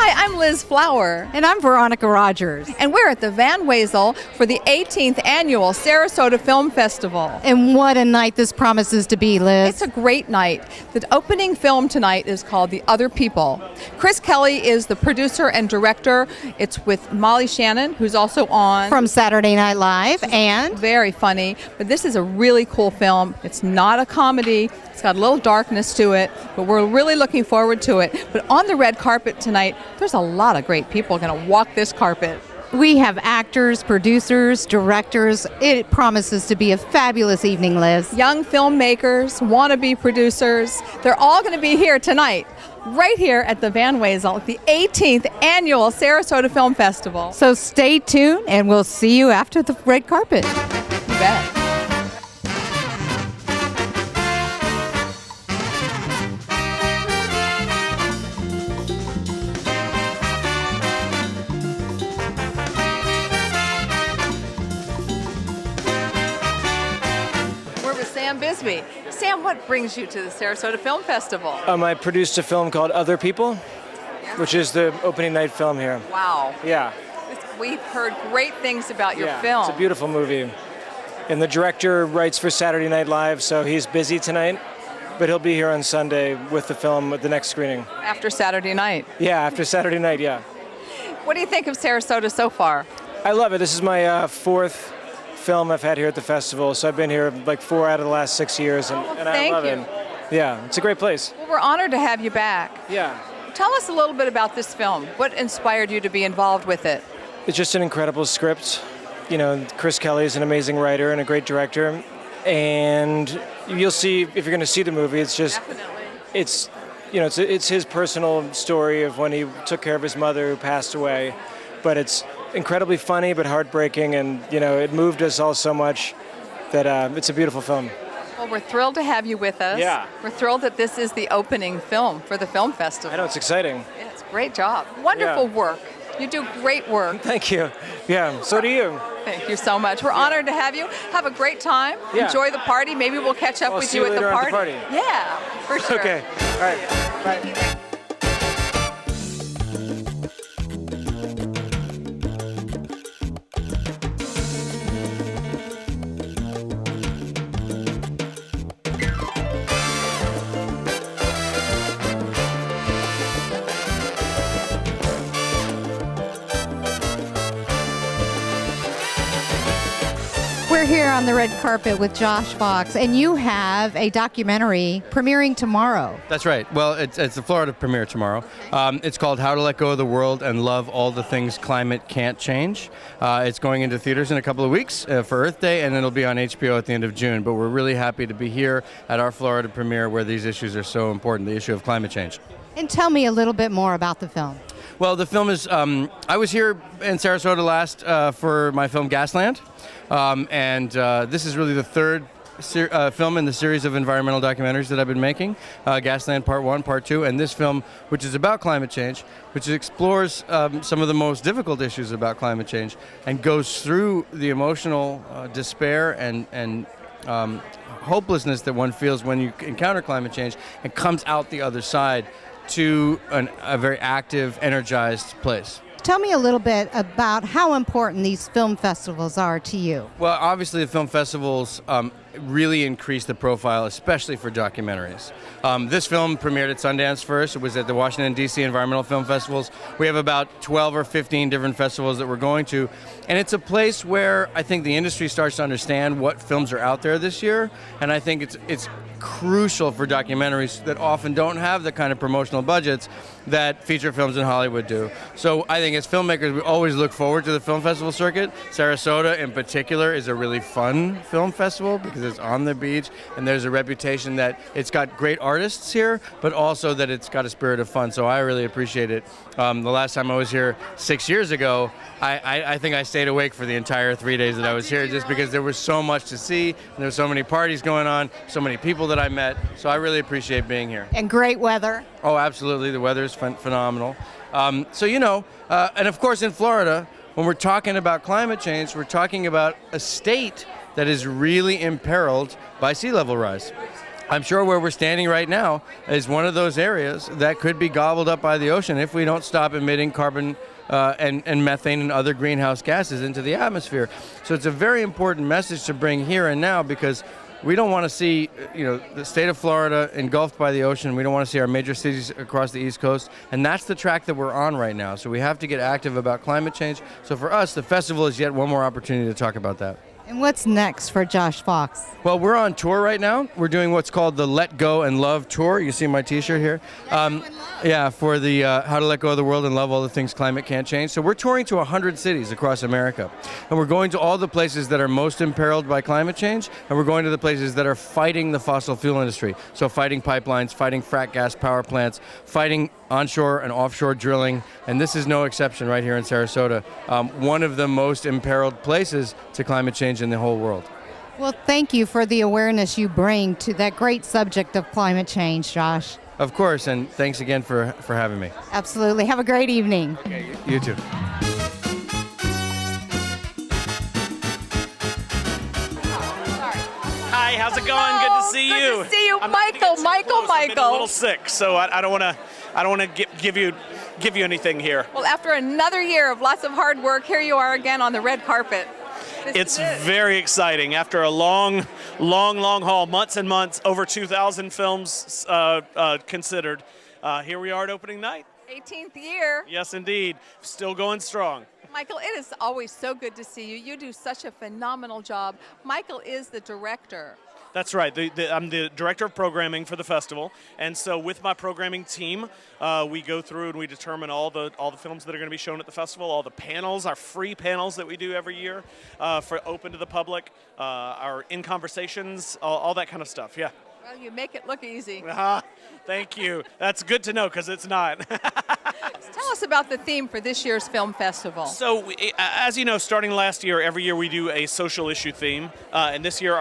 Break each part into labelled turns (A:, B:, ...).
A: Hi, I'm Liz Flower.
B: And I'm Veronica Rogers.
A: And we're at the Van Wezel for the 18th Annual Sarasota Film Festival.
B: And what a night this promises to be, Liz.
A: It's a great night. The opening film tonight is called The Other People. Chris Kelly is the producer and director. It's with Molly Shannon, who's also on
B: From Saturday Night Live, and
A: very funny. But this is a really cool film. It's not a comedy. It's got a little darkness to it, but we're really looking forward to it. But on the red carpet tonight, there's a lot of great people going to walk this carpet.
B: we have actors, producers, directors. It promises to be a fabulous evening, Liz.
A: Young filmmakers, wannabe producers, they're all going to be here tonight, right here at the Van Wezel, at the 18th Annual Sarasota Film Festival.
B: So stay tuned, and we'll see you after the red carpet.
A: You bet. Sam Bisby. Sam, what brings you to the Sarasota Film Festival?
C: I produced a film called Other People, which is the opening night film here.
A: Wow.
C: Yeah.
A: We've heard great things about your film.
C: It's a beautiful movie. And the director writes for Saturday Night Live, so he's busy tonight, but he'll be here on Sunday with the film at the next screening.
A: After Saturday night?
C: Yeah, after Saturday night, yeah.
A: What do you think of Sarasota so far?
C: I love it. This is my fourth film I've had here at the festival, so I've been here like 4 out of the last 6 years, and I love it. Yeah, it's a great place.
A: Well, we're honored to have you back.
C: Yeah.
A: Tell us a little bit about this film. What inspired you to be involved with it?
C: It's just an incredible script. You know, Chris Kelly is an amazing writer and a great director, and you'll see if you're going to see the movie. It's just,
A: Definitely.
C: it's his personal story of when he took care of his mother who passed away, but it's incredibly funny but heartbreaking, and it moved us all so much that it's a beautiful film.
A: Well, we're thrilled to have you with us.
C: Yeah.
A: We're thrilled that this is the opening film for the film festival.
C: I know, it's exciting.
A: Yeah, it's a great job. Wonderful work. You do great work.
C: Thank you. Yeah, so do you.
A: Thank you so much. We're honored to have you. Have a great time.
C: Yeah.
A: Enjoy the party. Maybe we'll catch up with
C: see
A: you
C: you
A: at the
C: later
A: party.
C: at the party.
A: Yeah, for sure.
C: Okay. All right. Bye.
B: We're here on the red carpet with Josh Fox, and you have a documentary premiering tomorrow.
D: That's right. Well, it's the Florida premiere tomorrow. It's called How to Let Go of the World and Love All the Things Climate Can't Change. It's going into theaters in a couple of weeks for Earth Day, and then it'll be on HBO at the end of June. But we're really happy to be here at our Florida premiere where these issues are so important, the issue of climate change.
B: And tell me a little bit more about the film.
D: Well, the film is, I was here in Sarasota last for my film Gasland, and this is really the third film in the series of environmental documentaries that I've been making, Gasland Part 1, Part 2, and this film, which is about climate change, which explores some of the most difficult issues about climate change and goes through the emotional despair and hopelessness that one feels when you encounter climate change and comes out the other side to a very active, energized place.
B: Tell me a little bit about how important these film festivals are to you.
D: Well, obviously the film festivals really increase the profile, especially for documentaries. This film premiered at Sundance first. It was at the Washington, D.C. Environmental Film Festivals. We have about 12 or 15 different festivals that we're going to. And it's a place where I think the industry starts to understand what films are out there this year. And I think it's crucial for documentaries that often don't have the kind of promotional budgets that feature films in Hollywood do. So I think as filmmakers, we always look forward to the film festival circuit. Sarasota in particular is a really fun film festival because it's on the beach and there's a reputation that it's got great artists here, but also that it's got a spirit of fun. So I really appreciate it. The last time I was here 6 years ago, I think I stayed awake for the entire 3 days that I was here just because there was so much to see and there were so many parties going on, so many people that I met. So I really appreciate being here.
B: And great weather.
D: Oh, absolutely. The weather's phenomenal. So, and of course in Florida, when we're talking about climate change, we're talking about a state that is really imperiled by sea level rise. I'm sure where we're standing right now is one of those areas that could be gobbled up by the ocean if we don't stop emitting carbon and methane and other greenhouse gases into the atmosphere. So it's a very important message to bring here and now because we don't want to see, the state of Florida engulfed by the ocean. We don't want to see our major cities across the East Coast. And that's the track that we're on right now. So we have to get active about climate change. So for us, the festival is yet one more opportunity to talk about that.
B: And what's next for Josh Fox?
D: Well, we're on tour right now. We're doing what's called the Let Go and Love Tour. You see my T-shirt here? Yeah, for the How to Let Go of the World and Love All the Things Climate Can't Change. So we're touring to 100 cities across America. And we're going to all the places that are most imperiled by climate change, and we're going to the places that are fighting the fossil fuel industry. So fighting pipelines, fighting frack gas power plants, fighting onshore and offshore drilling, and this is no exception right here in Sarasota. One of the most imperiled places to climate change in the whole world.
B: Well, thank you for the awareness you bring to that great subject of climate change, Josh.
D: Of course, and thanks again for having me.
B: Absolutely. Have a great evening.
D: Okay, you too.
E: Hi, how's it going? Good to see you.
A: Good to see you,
E: I'm not gonna get too
A: Michael.
E: close. I've been a little sick, so I don't want to give you anything here.
A: Well, after another year of lots of hard work, here you are again on the red carpet.
E: It's very exciting. After a long haul, months and months, over 2,000 films considered. Here we are at opening night.
A: 18th year.
E: Yes, indeed. Still going strong.
A: Michael, it is always so good to see you. You do such a phenomenal job. Michael is the director.
E: That's right. I'm the director of programming for the festival, and so with my programming team, we go through and we determine all the films that are going to be shown at the festival, all the panels, our free panels that we do every year, for open to the public, our in conversations, all that kind of stuff. Yeah.
A: Well, you make it look easy.
E: Thank you. That's good to know because it's not.
A: Tell us about the theme for this year's film festival.
E: So, as you know, starting last year, every year we do a social issue theme. And this year,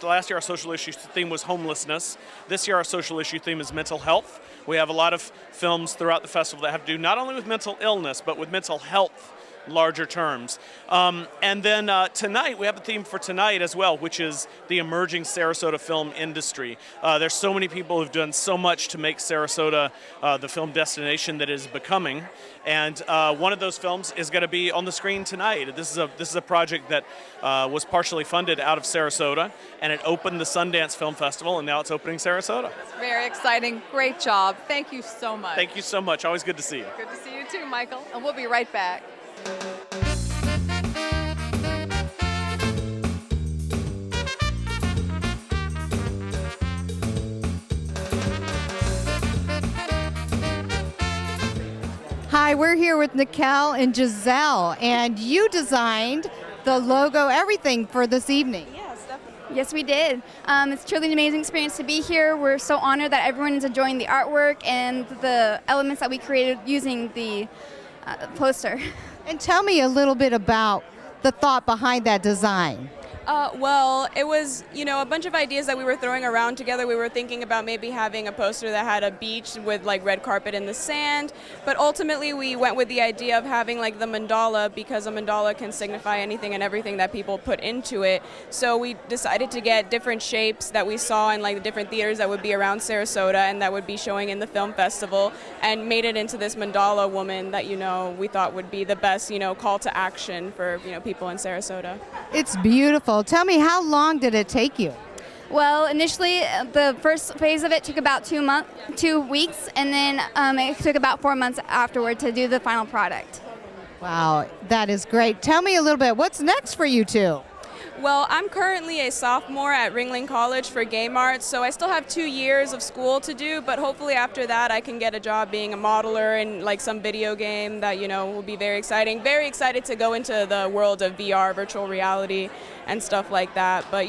E: last year, our social issue theme was homelessness. This year, our social issue theme is mental health. We have a lot of films throughout the festival that have to do not only with mental illness, but with mental health, larger terms. And then tonight, we have a theme for tonight as well, which is the emerging Sarasota film industry. There's so many people who've done so much to make Sarasota the film destination that it is becoming. And one of those films is going to be on the screen tonight. This is a project that was partially funded out of Sarasota, and it opened the Sundance Film Festival, and now it's opening Sarasota.
A: It's very exciting. Great job. Thank you so much.
E: Thank you so much. Always good to see you.
A: Good to see you too, Michael. And we'll be right back.
B: Hi, we're here with Nicole and Giselle, and you designed the logo, everything for this evening.
F: Yes, definitely. Yes, we did. It's truly an amazing experience to be here. We're so honored that everyone is enjoying the artwork and the elements that we created using the poster.
B: And tell me a little bit about the thought behind that design.
G: Well, it was, a bunch of ideas that we were throwing around together. We were thinking about maybe having a poster that had a beach with like red carpet in the sand, but ultimately we went with the idea of having like the mandala, because a mandala can signify anything and everything that people put into it. So we decided to get different shapes that we saw in like the different theaters that would be around Sarasota and that would be showing in the film festival, and made it into this mandala woman that, we thought would be the best, call to action for, people in Sarasota.
B: It's beautiful. Tell me, how long did it take you?
F: Well, initially, the first phase of it took about 2 weeks, and then it took about 4 months afterward to do the final product.
B: Wow, that is great. Tell me a little bit, what's next for you two?
G: Well, I'm currently a sophomore at Ringling College for game arts, so I still have 2 years of school to do, but hopefully after that I can get a job being a modeler in like some video game that, will be very exciting. Very excited to go into the world of VR, virtual reality, and stuff like that. But,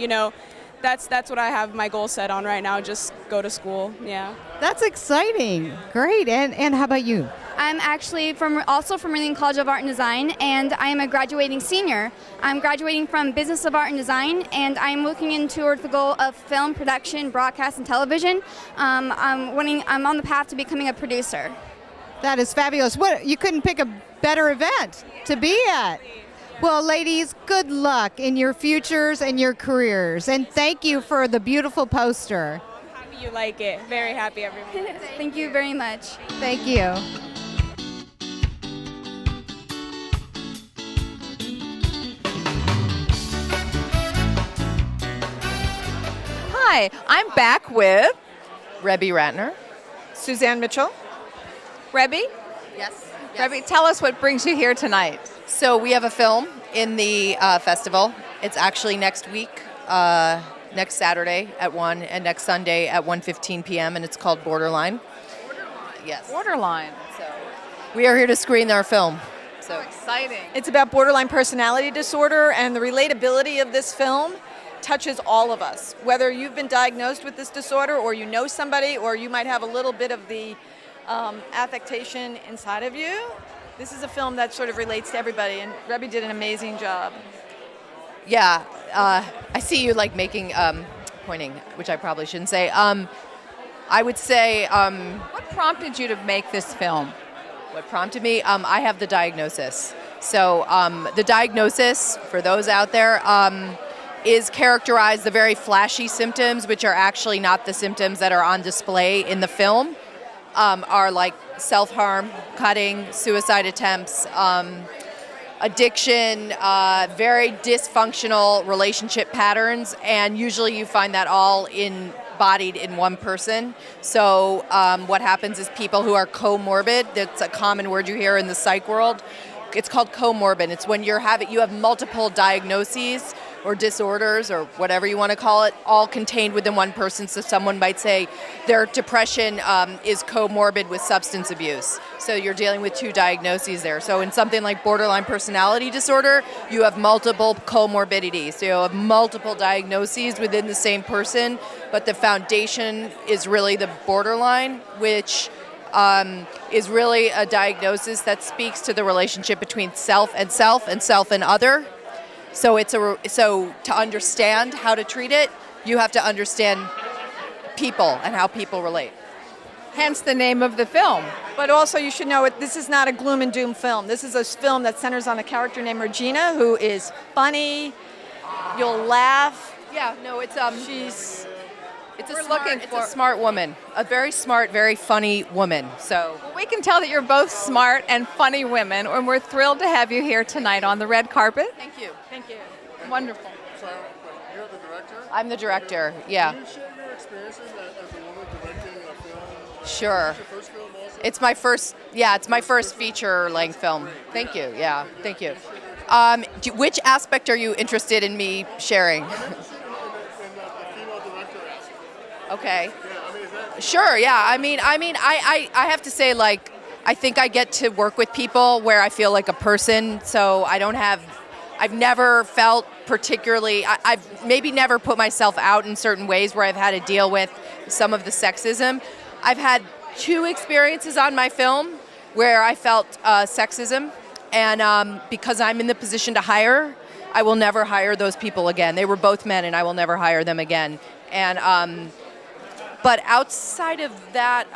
G: that's what I have my goal set on right now, just go to school, yeah.
B: That's exciting. Great. And how about you?
F: I'm actually also from Ringling College of Art and Design, and I am a graduating senior. I'm graduating from Business of Art and Design, and I'm looking towards the goal of film production, broadcast, and television. I'm on the path to becoming a producer.
B: That is fabulous. You couldn't pick a better event to be at. Well, ladies, good luck in your futures and your careers, and thank you for the beautiful poster.
G: I'm happy you like it. Very happy, everyone.
F: Thank you very much.
B: Thank you.
A: Hi, I'm back with
H: Rebby Ratner.
I: Suzanne Mitchell.
A: Rebby.
H: Yes.
A: Rebby, tell us what brings you here tonight.
H: So we have a film in the festival. It's actually next week, next Saturday at 1 and next Sunday at 1:15 p.m. and it's called Borderline. Yes.
A: Borderline.
H: So we are here to screen our film.
A: So exciting.
I: It's about borderline personality disorder, and the relatability of this film touches all of us. Whether you've been diagnosed with this disorder, or you know somebody, or you might have a little bit of the affectation inside of you, this is a film that sort of relates to everybody, and Rebby did an amazing job.
H: Yeah, I see you like making, pointing, which I probably shouldn't say. I would say...
A: what prompted you to make this film?
H: What prompted me? I have the diagnosis. So the diagnosis, for those out there, is characterized, the very flashy symptoms, which are actually not the symptoms that are on display in the film, are like self-harm, cutting, suicide attempts, addiction, very dysfunctional relationship patterns, and usually you find that all embodied in one person. So what happens is people who are comorbid, that's a common word you hear in the psych world, it's called comorbid. It's when you have multiple diagnoses or disorders or whatever you want to call it, all contained within one person. So someone might say their depression is comorbid with substance abuse. So you're dealing with two diagnoses there. So in something like borderline personality disorder, you have multiple comorbidities. So you have multiple diagnoses within the same person, but the foundation is really the borderline, which is really a diagnosis that speaks to the relationship between self and self and self and other. So so to understand how to treat it, you have to understand people and how people relate.
A: Hence the name of the film.
I: But also you should know this is not a gloom and doom film. This is a film that centers on a character named Regina, who is funny. You'll laugh.
H: Yeah, no, it's
A: It's
H: a smart woman, a very smart, very funny woman. So
A: we can tell that you're both smart and funny women, and we're thrilled to have you here tonight on the red carpet.
H: thank you.
I: Thank you.
A: Wonderful.
J: So, you're the director?
H: I'm the director. Yeah.
J: Can you share your experiences as a woman directing a film?
H: Sure.
J: Is it your first film also?
H: It's my first feature-length film. Thank you. Yeah, thank you. Which aspect are you interested in me sharing?
J: In the female director aspect.
H: Okay.
J: Yeah, I mean, is that...
H: Sure. Yeah. I have to say, like, I think I get to work with people where I feel like a person. So I've never felt particularly, I've maybe never put myself out in certain ways where I've had to deal with some of the sexism. I've had 2 experiences on my film where I felt sexism, and because I'm in the position to hire, I will never hire those people again. They were both men, and I will never hire them again. And but outside of that,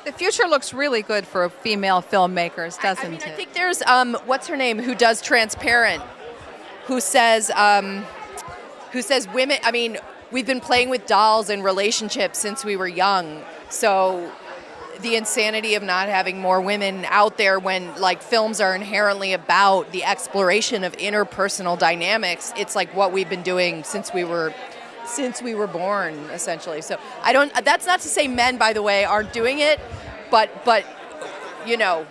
A: The future looks really good for female filmmakers, doesn't it?
H: I think there's what's her name, who does Transparent, who says women. I mean, we've been playing with dolls and relationships since we were young. So the insanity of not having more women out there when like films are inherently about the exploration of interpersonal dynamics. It's like what we've been doing since we were since we were born, essentially. So I don't. That's not to say men, by the way, aren't doing it, but you know,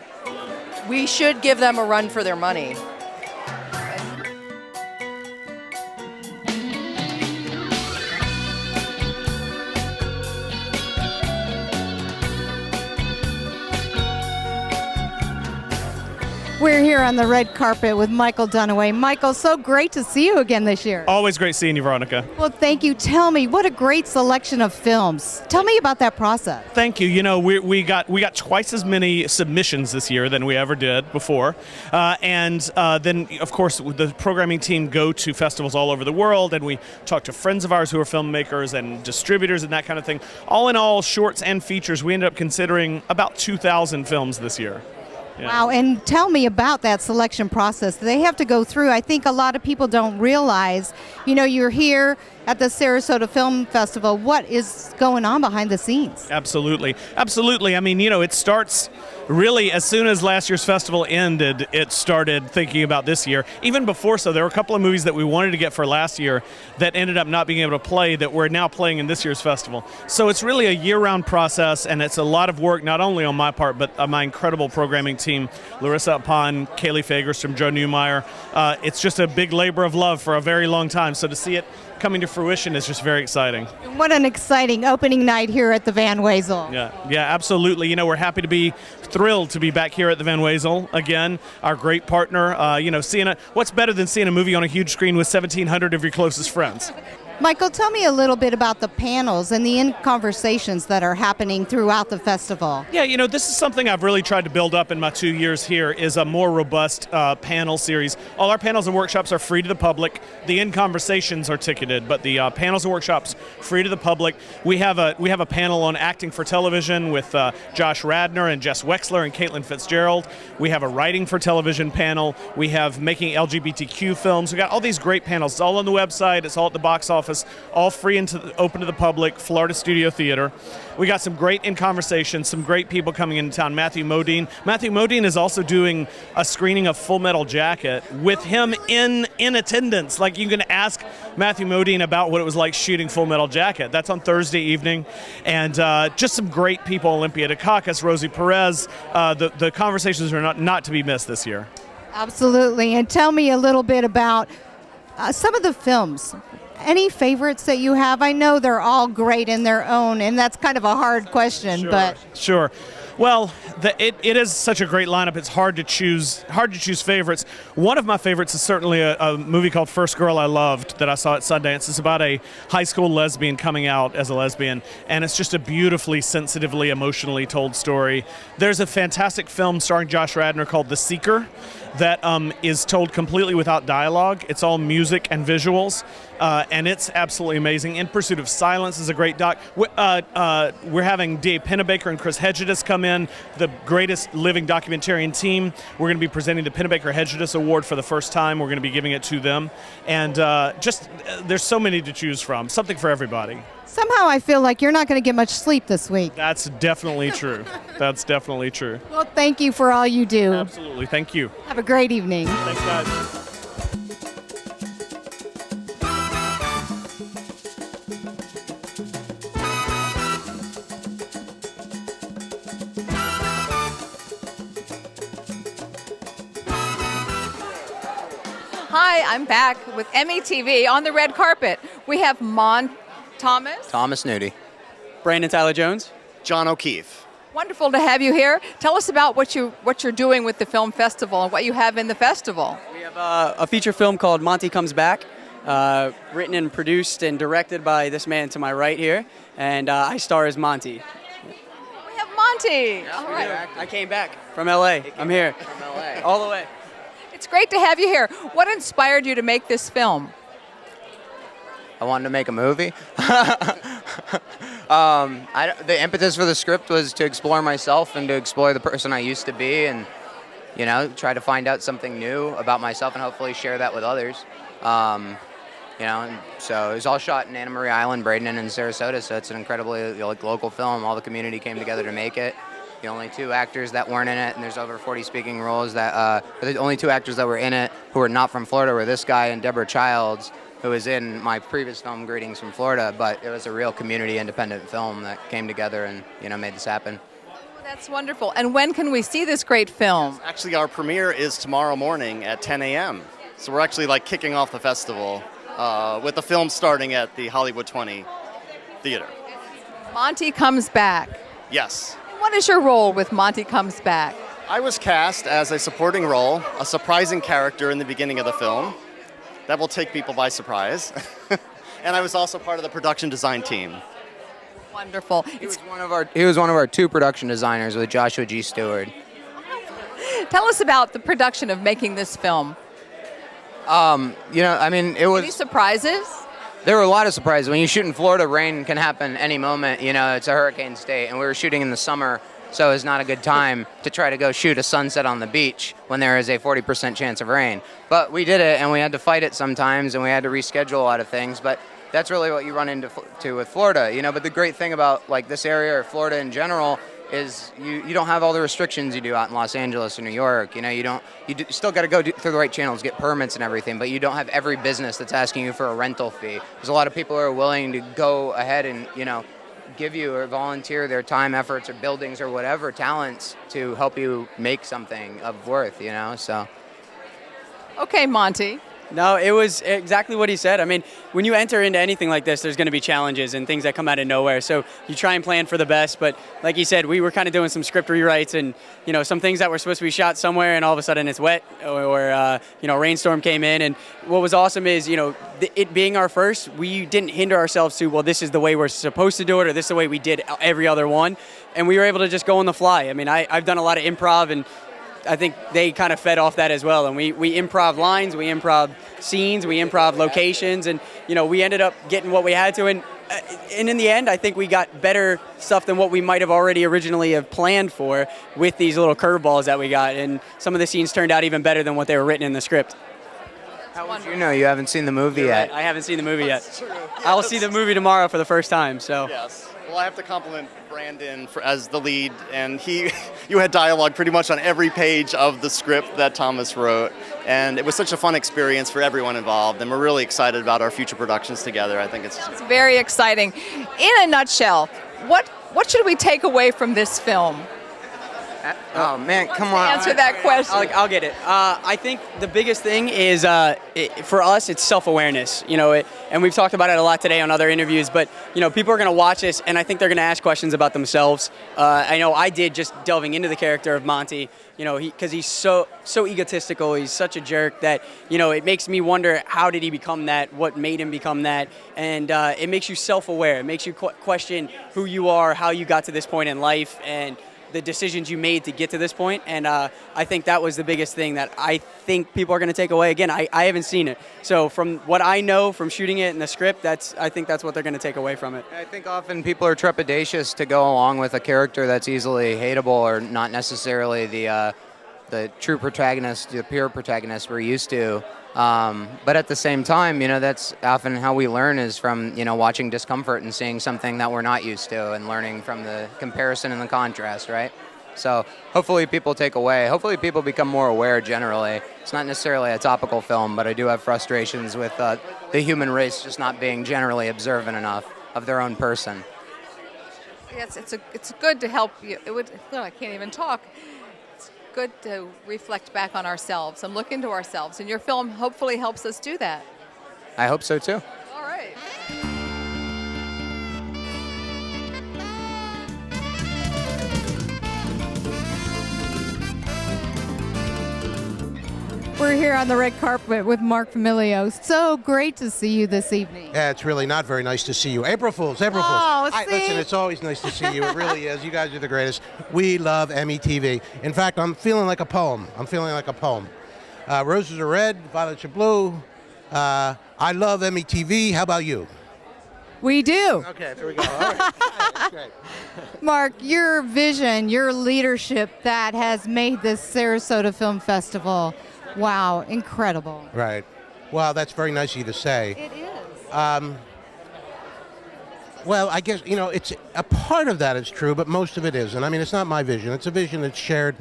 H: we should give them a run for their money.
B: We're here on the red carpet with Michael Dunaway. Michael, so great to see you again this year.
E: Always great seeing you, Veronica.
B: Well, thank you. Tell me, what a great selection of films. Tell me about that process.
E: Thank you. You know, we got twice as many submissions this year than we ever did before, and then of course the programming team go to festivals all over the world, and we talk to friends of ours who are filmmakers and distributors and that kind of thing. All in all, shorts and features, we ended up considering about 2,000 films this year. Yeah.
B: Wow, and tell me about that selection process they have to go through. I think a lot of people don't realize, you know, you're here at the Sarasota Film Festival. What is going on behind the scenes?
E: Absolutely. Absolutely. I mean, you know, it starts really as soon as last year's festival ended, it started thinking about this year. Even before so, there were a couple of movies that we wanted to get for last year that ended up not being able to play that we're now playing in this year's festival. So it's really a year-round process, and it's a lot of work, not only on my part, but my incredible programming team, Larissa Upon, Kaylee Fagerstrom, Joe Newmeyer. It's just a big labor of love for a very long time. So to see it coming to fruition is just very exciting.
B: What an exciting opening night here at the Van Wezel.
E: Yeah, absolutely. You know, we're thrilled to be back here at the Van Wezel again, our great partner. You know, what's better than seeing a movie on a huge screen with 1,700 of your closest friends?
B: Michael, tell me a little bit about the panels and the conversations that are happening throughout the festival.
E: Yeah, you know, this is something I've really tried to build up in my 2 years here, is a more robust panel series. All our panels and workshops are free to the public. The in-conversations are ticketed, but the panels and workshops free to the public. We have a panel on acting for television with Josh Radner and Jess Wexler and Caitlin Fitzgerald. We have a writing for television panel. We have making LGBTQ films. We got all these great panels. It's all on the website. It's all at the box office. All free and open to the public, Florida Studio Theater. We got some great in-conversations, some great people coming into town. Matthew Modine. Matthew Modine is also doing a screening of Full Metal Jacket with him in attendance. Like, you can ask Matthew Modine about what it was like shooting Full Metal Jacket. That's on Thursday evening. And just some great people, Olympia Dukakis, Rosie Perez. The conversations are not to be missed this year.
B: Absolutely. And tell me a little bit about some of the films. Any favorites that you have? I know they're all great in their own, and that's kind of a hard question.
E: Sure,
B: but
E: sure. Well, it is such a great lineup. It's hard to choose favorites. One of my favorites is certainly a movie called First Girl I Loved that I saw at Sundance. It's about a high school lesbian coming out as a lesbian, and it's just a beautifully, sensitively, emotionally told story. There's a fantastic film starring Josh Radner called The Seeker that is told completely without dialogue. It's all music and visuals, and it's absolutely amazing. In Pursuit of Silence is a great doc. We're having Dave Pennebaker and Chris Hedges come in, the greatest living documentarian team. We're going to be presenting the Pennebaker Hedges Award for the first time. We're going to be giving it to them. And there's so many to choose from, something for everybody.
B: somehow I feel like you're not going to get much sleep this week.
E: That's definitely true. That's definitely true.
B: Well, thank you for all you do.
E: Absolutely. Thank you.
B: Have a great evening.
E: Thanks, guys.
A: Hi, I'm back with METV on the red carpet. We have Thomas
K: Nudie.
L: Brandon Tyler Jones.
K: John O'Keefe.
A: Wonderful to have you here. Tell us about what you're doing with the film festival and what you have in the festival.
L: We have a feature film called Monty Comes Back, written and produced and directed by this man to my right here, and I star as Monty.
A: We have Monty.
L: Yeah, all right. I came back from LA. I'm here.
K: From LA.
L: All the way.
A: It's great to have you here. What inspired you to make this film?
K: I wanted to make a movie. The impetus for the script was to explore myself and to explore the person I used to be, and try to find out something new about myself and hopefully share that with others. And so it was all shot in Anna Maria Island, Bradenton, and Sarasota. So it's an incredibly local film. All the community came together to make it. The only two actors that weren't in it, and there's over 40 speaking roles, the only two actors that were in it who were not from Florida were this guy and Deborah Childs, who was in my previous film, Greetings from Florida, but it was a real community independent film that came together and, made this happen.
A: That's wonderful. And when can we see this great film?
M: Actually, our premiere is tomorrow morning at 10 a.m. So we're actually kicking off the festival with the film starting at the Hollywood 20 Theater.
A: Monty Comes Back.
M: Yes.
A: What is your role with Monty Comes Back?
M: I was cast as a supporting role, a surprising character in the beginning of the film that will take people by surprise. And I was also part of the production design team.
A: Wonderful.
K: He was one of our 2 production designers with Joshua G. Stewart.
A: Tell us about the production of making this film.
K: It was...
A: Any surprises?
K: There were a lot of surprises. When you shoot in Florida, rain can happen any moment. It's a hurricane state, and we were shooting in the summer, so it's not a good time to try to go shoot a sunset on the beach when there is a 40% chance of rain. But we did it, and we had to fight it sometimes, and we had to reschedule a lot of things. But that's really what you run into with Florida, But the great thing about this area or Florida in general is you don't have all the restrictions you do out in Los Angeles or New York. You still got to go through the right channels, get permits and everything, but you don't have every business that's asking you for a rental fee. There's a lot of people who are willing to go ahead and give you or volunteer their time, efforts, or buildings or whatever talents to help you make something of worth. So.
A: Okay, Monty.
L: No, it was exactly what he said. I mean, when you enter into anything like this, there's going to be challenges and things that come out of nowhere. So you try and plan for the best. But like he said, we were kind of doing some script rewrites and, some things that were supposed to be shot somewhere and all of a sudden it's wet or rainstorm came in. And what was awesome is, it being our first, we didn't hinder ourselves to, well, this is the way we're supposed to do it or this is the way we did every other one. And we were able to just go on the fly. I mean, I've done a lot of improv and I think they kind of fed off that as well. And we improv lines, we improv scenes, we improv locations, and we ended up getting what we had to. And in the end, I think we got better stuff than what we might have already originally have planned for with these little curveballs that we got. And some of the scenes turned out even better than what they were written in the script.
K: How would you know? You haven't seen the movie yet.
L: Right. I haven't seen the movie yet. I'll see the movie tomorrow for the first time. So.
M: Yes. Well, I have to compliment Brandon as the lead, and you had dialogue pretty much on every page of the script that Thomas wrote, and it was such a fun experience for everyone involved, and we're really excited about our future productions together. I think it's
A: very exciting. In a nutshell, what should we take away from this film?
K: Oh man, come on.
A: Answer that question.
L: I'll get it. I think the biggest thing is for us, it's self-awareness. And we've talked about it a lot today on other interviews. But people are going to watch this, and I think they're going to ask questions about themselves. I know I did just delving into the character of Monty. Because he's so egotistical. He's such a jerk that it makes me wonder how did he become that? What made him become that? And it makes you self-aware. It makes you question who you are, how you got to this point in life, and the decisions you made to get to this point. And I think that was the biggest thing that I think people are going to take away. Again, I haven't seen it. So from what I know from shooting it in the script, I think that's what they're going to take away from it.
K: I think often people are trepidatious to go along with a character that's easily hateable or not necessarily the true protagonist, the pure protagonist we're used to. But at the same time, that's often how we learn is from, watching discomfort and seeing something that we're not used to and learning from the comparison and the contrast, right? So hopefully people take away. Hopefully people become more aware generally. It's not necessarily a topical film, but I do have frustrations with the human race just not being generally observant enough of their own person.
A: Yes, it's good to help you. I can't even talk. Good to reflect back on ourselves and look into ourselves, and your film hopefully helps us do that.
K: I hope so too.
A: All right.
B: We're here on the red carpet with Mark Familio. So great to see you this evening.
N: Yeah, it's really not very nice to see you. April Fools, April Fools.
B: Oh,
N: Listen, it's always nice to see you. It really is. You guys are the greatest. We love METV. In fact, I'm feeling like a poem. Roses are red, violets are blue. I love METV. How about you?
B: We do.
N: Okay, there we go. All right. That's great.
B: Mark, your vision, your leadership that has made this Sarasota Film Festival, wow, incredible.
N: Right. Well, that's very nice of you to say.
B: It is.
N: Well, I guess, it's a part of that is true, but most of it isn't. I mean, it's not my vision. It's a vision that's shared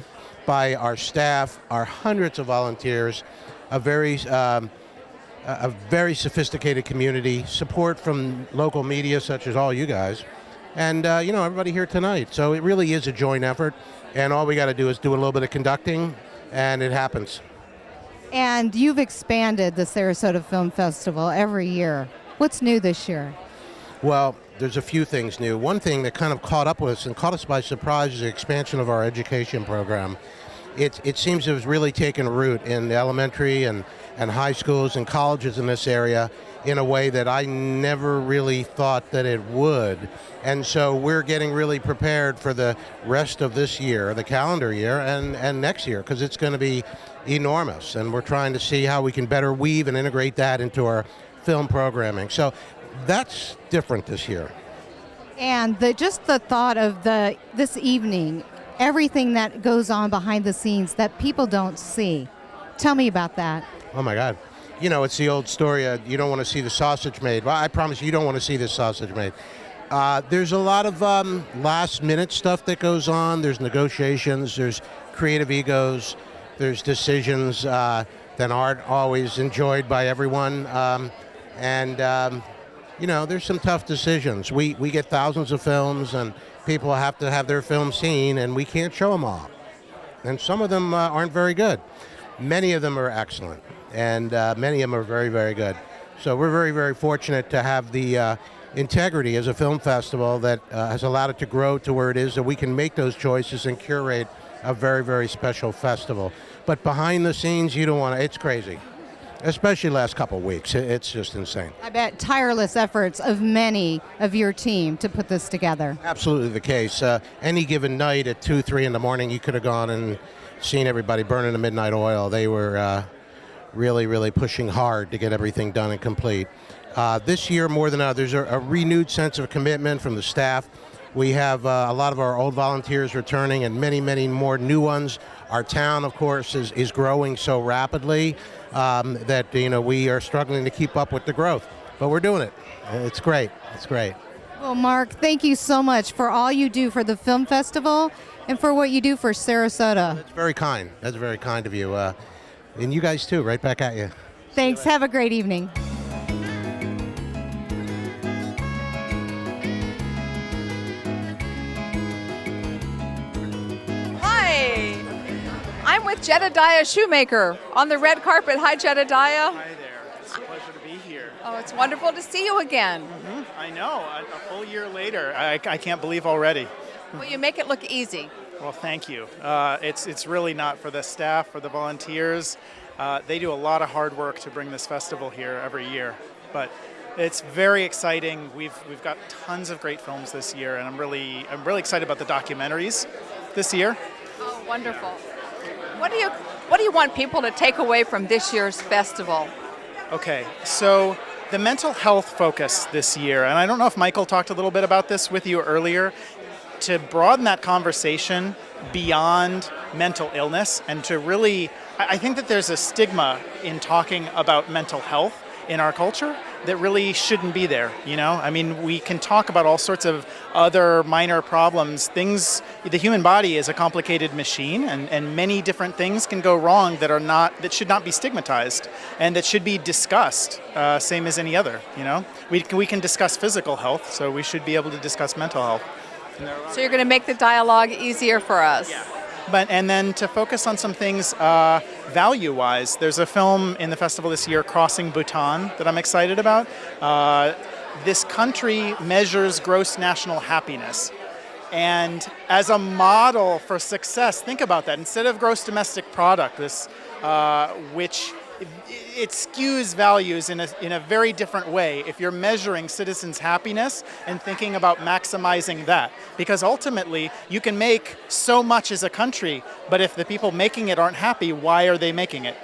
N: by our staff, our hundreds of volunteers, a very a very sophisticated community, support from local media such as all you guys, and everybody here tonight. So it really is a joint effort, and all we got to do is do a little bit of conducting, and it happens.
B: And you've expanded the Sarasota Film Festival every year. What's new this year?
N: Well, there's a few things new. One thing that kind of caught up with us and caught us by surprise is the expansion of our education program. It seems to have really taken root in the elementary and high schools and colleges in this area in a way that I never really thought that it would. And so we're getting really prepared for the rest of this year, the calendar year, and next year, because it's going to be enormous. And we're trying to see how we can better weave and integrate that into our film programming. So that's different this year.
B: And just the thought of this evening, everything that goes on behind the scenes that people don't see. Tell me about that.
N: Oh my God. It's the old story, you don't want to see the sausage made. Well, I promise you don't want to see the sausage made. There's a lot of last minute stuff that goes on. There's negotiations, there's creative egos, there's decisions that aren't always enjoyed by everyone. There's some tough decisions. We get thousands of films, and people have to have their films seen, and we can't show them all. And some of them aren't very good. Many of them are excellent, and many of them are very, very good. So we're very, very fortunate to have the integrity as a film festival that has allowed it to grow to where it is, that we can make those choices and curate a very, very special festival. But behind the scenes, you don't want to, it's crazy. Especially last couple of weeks. It's just insane.
B: I bet tireless efforts of many of your team to put this together.
N: Absolutely the case. Any given night at 2, 3 in the morning, you could have gone and seen everybody burning the midnight oil. They were really, really pushing hard to get everything done and complete. This year, more than others, a renewed sense of commitment from the staff. We have a lot of our old volunteers returning and many, many more new ones. Our town, of course, is growing so rapidly that we are struggling to keep up with the growth. But we're doing it. It's great. It's great.
B: Well, Mark, thank you so much for all you do for the film festival and for what you do for Sarasota.
N: That's very kind. That's very kind of you. And you guys too, right back at you.
B: Thanks. Have a great evening.
A: Hi, I'm with Jedediah Shoemaker on the red carpet. Hi, Jedediah.
O: Hi there. It's a pleasure to be here.
A: Oh, it's wonderful to see you again.
O: Mm-hmm. I know. A full year later. I can't believe already.
A: Well, you make it look easy.
O: Well, thank you. It's really not for the staff, for the volunteers. They do a lot of hard work to bring this festival here every year. But it's very exciting. We've got tons of great films this year, and I'm really excited about the documentaries this year.
A: Oh, wonderful. What do you want people to take away from this year's festival?
O: Okay, so the mental health focus this year, and I don't know if Michael talked a little bit about this with you earlier, to broaden that conversation beyond mental illness and to really, I think that there's a stigma in talking about mental health in our culture that really shouldn't be there, I mean, we can talk about all sorts of other minor problems, things, the human body is a complicated machine and many different things can go wrong that should not be stigmatized and that should be discussed, same as any other, We can discuss physical health, so we should be able to discuss mental health.
A: So you're going to make the dialogue easier for us.
O: Yeah. And then to focus on some things value-wise, there's a film in the festival this year, Crossing Bhutan, that I'm excited about. This country measures gross national happiness. And as a model for success, think about that. Instead of gross domestic product, which it skews values in a very different way if you're measuring citizens' happiness and thinking about maximizing that. Because ultimately, you can make so much as a country, but if the people making it aren't happy, why are they making it,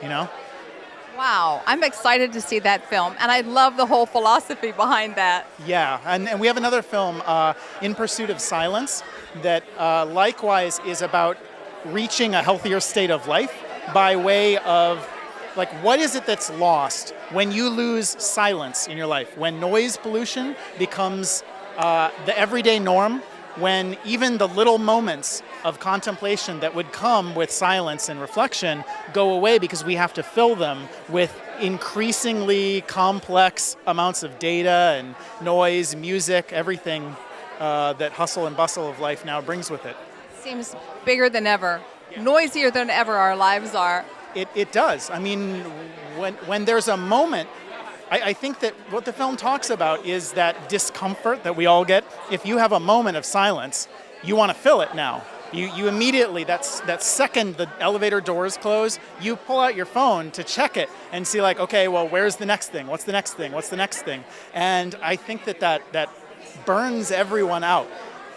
A: Wow, I'm excited to see that film, and I love the whole philosophy behind that.
O: Yeah, and we have another film, In Pursuit of Silence, that likewise is about reaching a healthier state of life by way of what is it that's lost when you lose silence in your life? When noise pollution becomes the everyday norm, when even the little moments of contemplation that would come with silence and reflection go away because we have to fill them with increasingly complex amounts of data and noise, music, everything that hustle and bustle of life now brings with it.
A: Seems bigger than ever, noisier than ever our lives are.
O: It does. I mean, when there's a moment, I think that what the film talks about is that discomfort that we all get. If you have a moment of silence, you want to fill it now. You immediately, that second the elevator doors close, you pull out your phone to check it and see like, okay, well, where's the next thing? What's the next thing? What's the next thing? And I think that burns everyone out.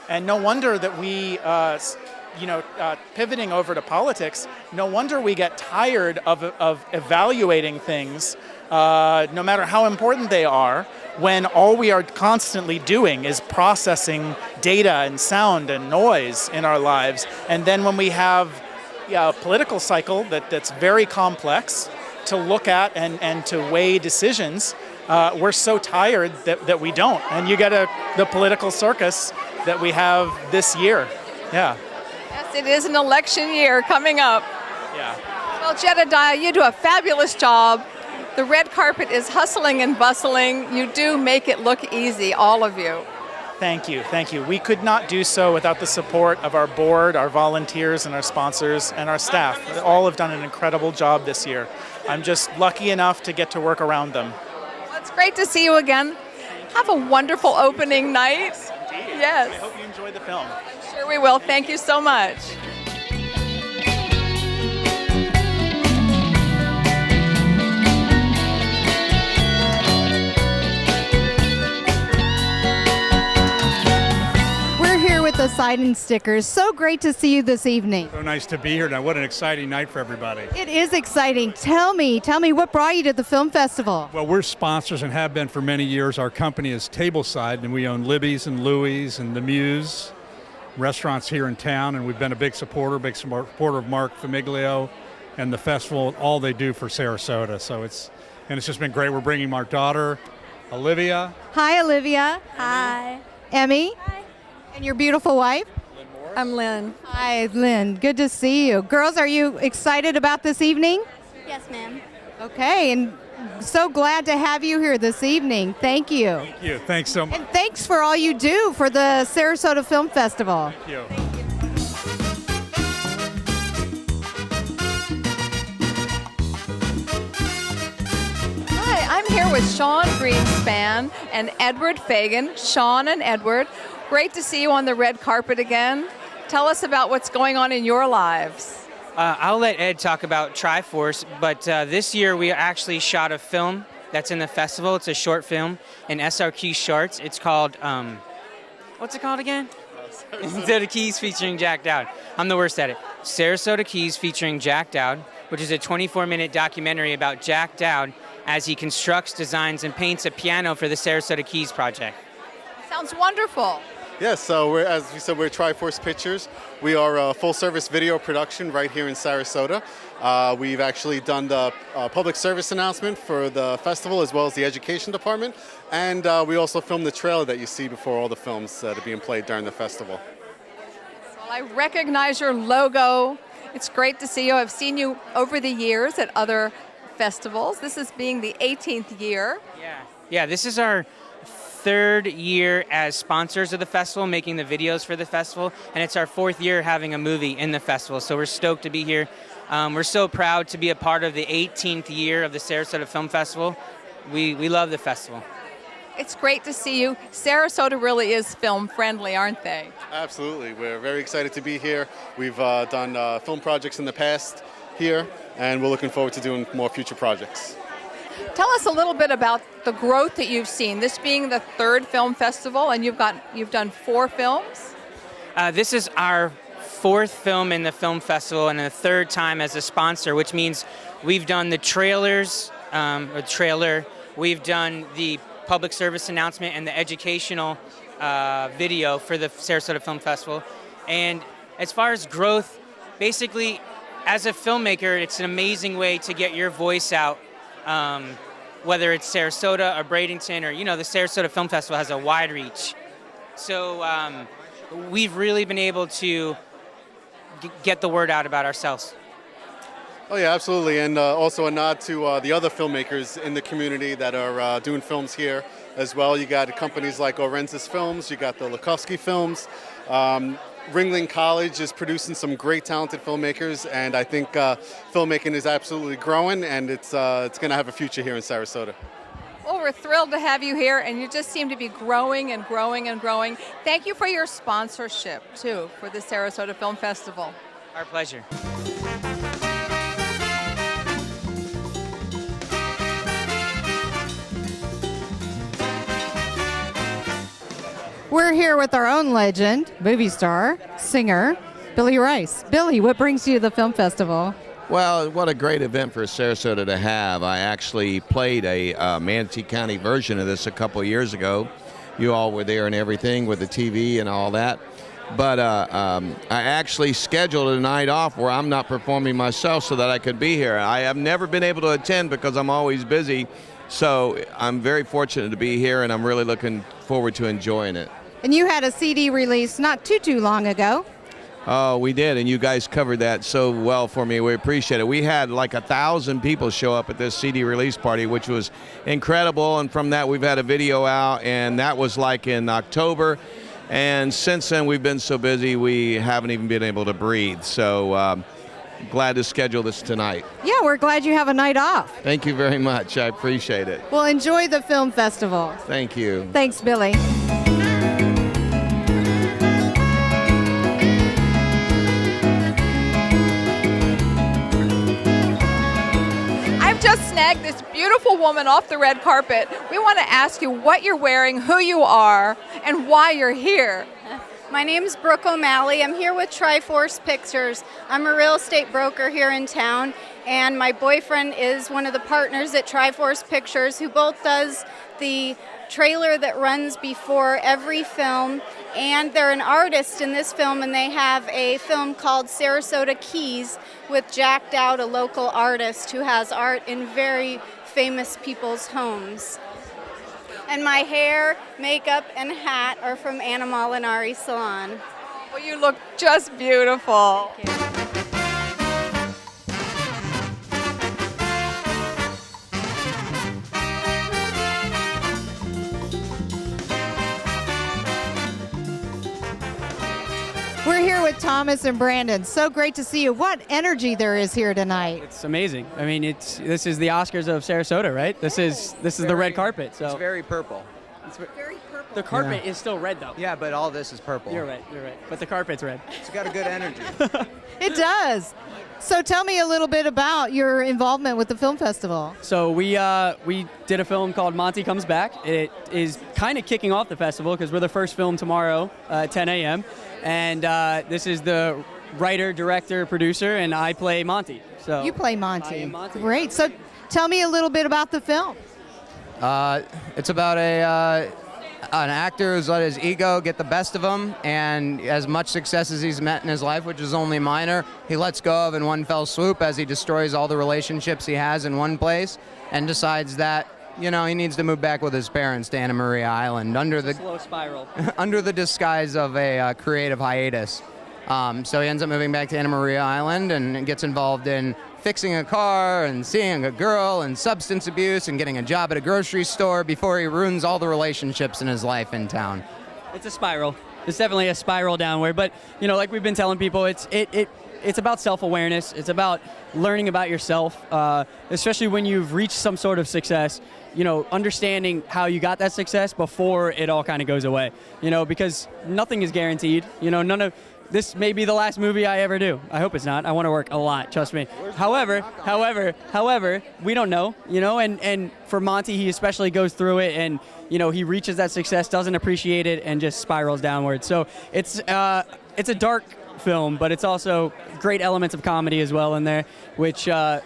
O: And no wonder that we, pivoting over to politics, no wonder we get tired of evaluating things, no matter how important they are, when all we are constantly doing is processing data and sound and noise in our lives. And then when we have a political cycle that's very complex to look at and to weigh decisions, we're so tired that we don't. And you get the political circus that we have this year. Yeah.
A: Yes, it is an election year coming up.
O: Yeah.
A: Well, Jedediah, you do a fabulous job. The red carpet is hustling and bustling. You do make it look easy, all of you.
O: Thank you, thank you. We could not do so without the support of our board, our volunteers, and our sponsors, and our staff. They all have done an incredible job this year. I'm just lucky enough to get to work around them.
A: Well, it's great to see you again. Have a wonderful opening night.
O: Indeed.
A: Yes.
O: I hope you enjoy the film.
A: Sure we will. Thank you so much.
B: With the sign-in stickers. So great to see you this evening.
P: So nice to be here. Now, what an exciting night for everybody.
B: It is exciting. Tell me what brought you to the film festival?
P: Well, we're sponsors and have been for many years. Our company is Tableside, and we own Libby's and Louie's and the Muse restaurants here in town, and we've been a big supporter of Mark Famiglio and the festival, all they do for Sarasota. So it's just been great. We're bringing our daughter, Olivia.
B: Hi, Olivia.
Q: Hi.
B: Emmy.
Q: Hi.
B: And your beautiful wife?
Q: I'm Lynn.
B: Hi, Lynn. Good to see you. Girls, are you excited about this evening?
Q: Yes, ma'am.
B: Okay, and so glad to have you here this evening. Thank you.
P: Thank you. Thanks so much.
B: And thanks for all you do for the Sarasota Film Festival.
P: Thank you.
A: Hi, I'm here with Sean Greenspan and Edward Fagan. Sean and Edward, great to see you on the red carpet again. Tell us about what's going on in your lives.
R: I'll let Ed talk about Triforce, but this year we actually shot a film that's in the festival. It's a short film in SRQ Shorts. It's called, what's it called again? Sarasota Keys featuring Jack Dowd. I'm the worst at it. Sarasota Keys featuring Jack Dowd, which is a 24-minute documentary about Jack Dowd as he constructs, designs, and paints a piano for the Sarasota Keys project.
A: Sounds wonderful.
M: Yes, so as we said, we're Triforce Pictures. We are a full-service video production right here in Sarasota. We've actually done the public service announcement for the festival as well as the education department. And we also filmed the trailer that you see before all the films that are being played during the festival.
A: Well, I recognize your logo. It's great to see you. I've seen you over the years at other festivals. This is being the 18th year.
R: Yeah, this is our third year as sponsors of the festival, making the videos for the festival, and it's our fourth year having a movie in the festival, so we're stoked to be here. We're so proud to be a part of the 18th year of the Sarasota Film Festival. We love the festival.
A: It's great to see you. Sarasota really is film friendly, aren't they?
M: Absolutely. We're very excited to be here. We've done film projects in the past here, and we're looking forward to doing more future projects.
A: Tell us a little bit about the growth that you've seen. This being the third film festival, and you've done 4 films.
R: This is our fourth film in the film festival and the third time as a sponsor, which means we've done the trailers, we've done the public service announcement and the educational video for the Sarasota Film Festival. And as far as growth, basically, as a filmmaker, it's an amazing way to get your voice out. Whether it's Sarasota or Bradenton or, the Sarasota Film Festival has a wide reach. So we've really been able to get the word out about ourselves.
J: Oh yeah, absolutely, and also a nod to the other filmmakers in the community that are doing films here as well. You got companies like Orensis Films, you got the Lukovsky Films. Ringling College is producing some great talented filmmakers, and I think filmmaking is absolutely growing, and it's going to have a future here in Sarasota.
A: Well, we're thrilled to have you here, and you just seem to be growing and growing and growing. Thank you for your sponsorship, too, for the Sarasota Film Festival.
R: Our pleasure.
B: We're here with our own legend, movie star, singer, Billy Rice. Billy, what brings you to the film festival?
S: Well, what a great event for Sarasota to have. I actually played a Manatee County version of this a couple of years ago. You all were there and everything with the TV and all that. But I actually scheduled a night off where I'm not performing myself so that I could be here. I have never been able to attend because I'm always busy. So I'm very fortunate to be here, and I'm really looking forward to enjoying it.
B: And you had a CD release not too long ago.
S: Oh, we did, and you guys covered that so well for me. We appreciate it. We had like 1,000 people show up at this CD release party, which was incredible, and from that we've had a video out, and that was like in October, and since then we've been so busy we haven't even been able to breathe. So glad to schedule this tonight.
B: Yeah, we're glad you have a night off.
S: Thank you very much. I appreciate it.
B: Well, enjoy the film festival.
S: Thank you.
B: Thanks, Billy.
A: Just snagged this beautiful woman off the red carpet. We want to ask you what you're wearing, who you are, and why you're here.
T: My name's Brooke O'Malley. I'm here with Triforce Pictures. I'm a real estate broker here in town, and my boyfriend is one of the partners at Triforce Pictures, who both does the trailer that runs before every film, and they're an artist in this film, and they have a film called Sarasota Keys with Jack Dowd, a local artist who has art in very famous people's homes. And my hair, makeup, and hat are from Anna Molinari Salon.
A: Well, you look just beautiful.
B: We're here with Thomas and Brandon. So great to see you. What energy there is here tonight.
L: It's amazing. I mean, this is the Oscars of Sarasota, right? This is the red carpet. So
K: It's very purple.
L: It's very purple. The carpet is still red, though.
K: Yeah, but all this is purple.
L: You're right. But the carpet's red.
K: It's got a good energy.
B: It does. So tell me a little bit about your involvement with the film festival.
L: So we did a film called Monty Comes Back. It is kind of kicking off the festival because we're the first film tomorrow at 10 a.m. And this is the writer, director, producer, and I play Monty. So
B: You play Monty.
L: I am Monty.
B: Great. So tell me a little bit about the film.
K: It's about an actor who's let his ego get the best of him, and as much success as he's met in his life, which is only minor, he lets go of in one fell swoop as he destroys all the relationships he has in one place and decides that, you know, he needs to move back with his parents to Anna Maria Island under the
L: slow spiral.
K: under the disguise of a creative hiatus. So he ends up moving back to Anna Maria Island and gets involved in fixing a car and seeing a girl and substance abuse and getting a job at a grocery store before he ruins all the relationships in his life in town.
L: It's a spiral. It's definitely a spiral downward. But, you know, like we've been telling people, it's about self-awareness. It's about learning about yourself, especially when you've reached some sort of success. You know, understanding how you got that success before it all kind of goes away. You know, because nothing is guaranteed. You know, this may be the last movie I ever do. I hope it's not. I want to work a lot, trust me. However, we don't know, you know, and for Monty, he especially goes through it and, you know, he reaches that success, doesn't appreciate it, and just spirals downward. So it's a dark film, but it's also great elements of comedy as well in there, which I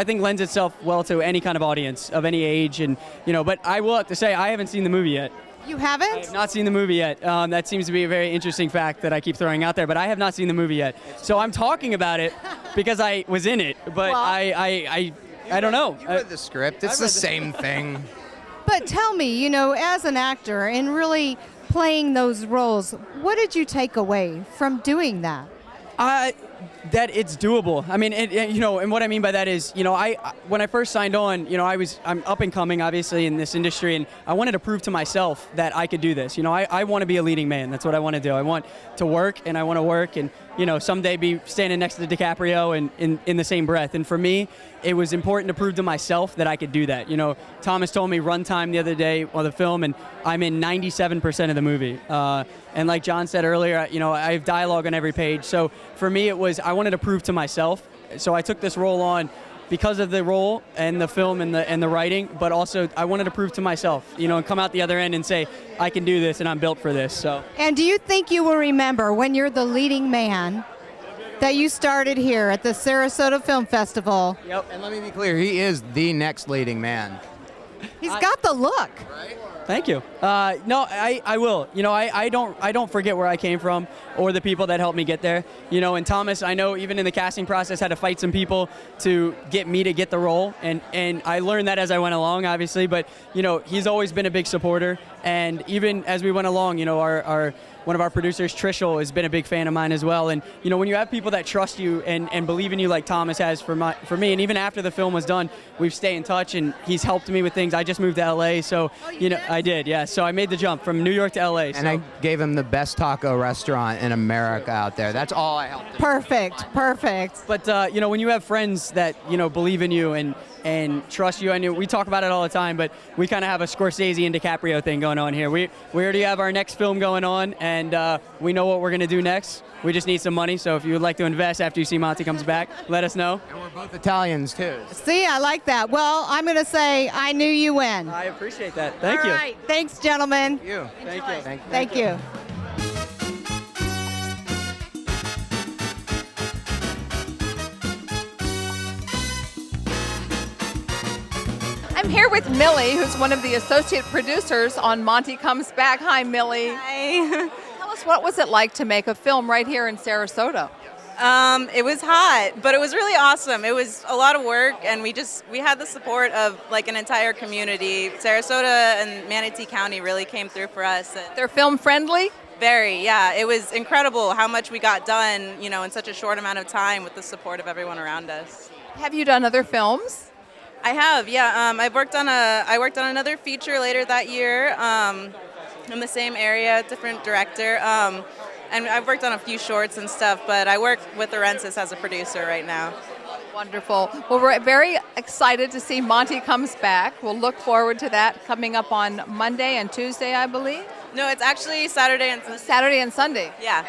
L: think lends itself well to any kind of audience of any age. And, you know, but I will have to say, I haven't seen the movie yet.
B: You haven't?
L: I have not seen the movie yet. That seems to be a very interesting fact that I keep throwing out there, but I have not seen the movie yet. So I'm talking about it because I was in it, but well, I don't know.
K: You read the script. It's the same thing.
B: But tell me, you know, as an actor and really playing those roles, what did you take away from doing that?
L: that it's doable. I mean, you know, and what I mean by that is, you know, when I first signed on, you know, I'm up and coming, obviously, in this industry, and I wanted to prove to myself that I could do this. You know, I want to be a leading man. That's what I want to do. I want to work, and I want to work, and, you know, someday be standing next to DiCaprio and in the same breath. And for me, it was important to prove to myself that I could do that. You know, Thomas told me runtime the other day on the film, and I'm in 97% of the movie. And like John said earlier, you know, I have dialogue on every page. So for me, it was, I wanted to prove to myself. So I took this role on because of the role and the film and the writing, but also I wanted to prove to myself, you know, and come out the other end and say, I can do this and I'm built for this. So.
B: And do you think you will remember when you're the leading man that you started here at the Sarasota Film Festival?
K: Yep. And let me be clear, he is the next leading man.
B: He's got the look.
K: Right?
L: Thank you. No, I will. You know, I don't forget where I came from or the people that helped me get there. You know, and Thomas, I know even in the casting process had to fight some people to get me to get the role, and I learned that as I went along, obviously. But you know, he's always been a big supporter, and even as we went along, you know, our one of our producers, Trishel, has been a big fan of mine as well. And you know, when you have people that trust you and believe in you, like Thomas has for me, and even after the film was done, we've stayed in touch, and he's helped me with things. I just moved to LA, so you know, I did, yeah. So I made the jump from New York to LA.
K: And I gave him the best taco restaurant in America out there. That's all I helped him.
B: Perfect.
L: But you know, when you have friends that, you know, believe in you and trust you, and we talk about it all the time, but we kind of have a Scorsese and DiCaprio thing going on here. We already have our next film going on, and we know what we're going to do next. We just need some money, so if you would like to invest after you see Monty comes back, let us know.
K: And we're both Italians, too.
B: See, I like that. Well, I'm going to say I knew you win.
L: I appreciate that. Thank you.
B: All right. Thanks, gentlemen.
K: Thank you.
L: Thank you.
B: Thank you.
A: I'm here with Millie, who's one of the associate producers on Monty Comes Back. Hi, Millie.
U: Hi.
A: Tell us, what was it like to make a film right here in Sarasota?
U: It was hot, but it was really awesome. It was a lot of work, and we had the support of like an entire community. Sarasota and Manatee County really came through for us. And
A: they're film friendly?
U: Very, yeah. It was incredible how much we got done, you know, in such a short amount of time with the support of everyone around us.
A: Have you done other films?
U: I have, yeah. I worked on another feature later that year in the same area, different director. And I've worked on a few shorts and stuff, but I work with Orensis as a producer right now.
A: Wonderful. Well, we're very excited to see Monty Comes Back. We'll look forward to that coming up on Monday and Tuesday, I believe.
U: No, it's actually Saturday and Sunday.
A: Saturday and Sunday.
U: Yeah.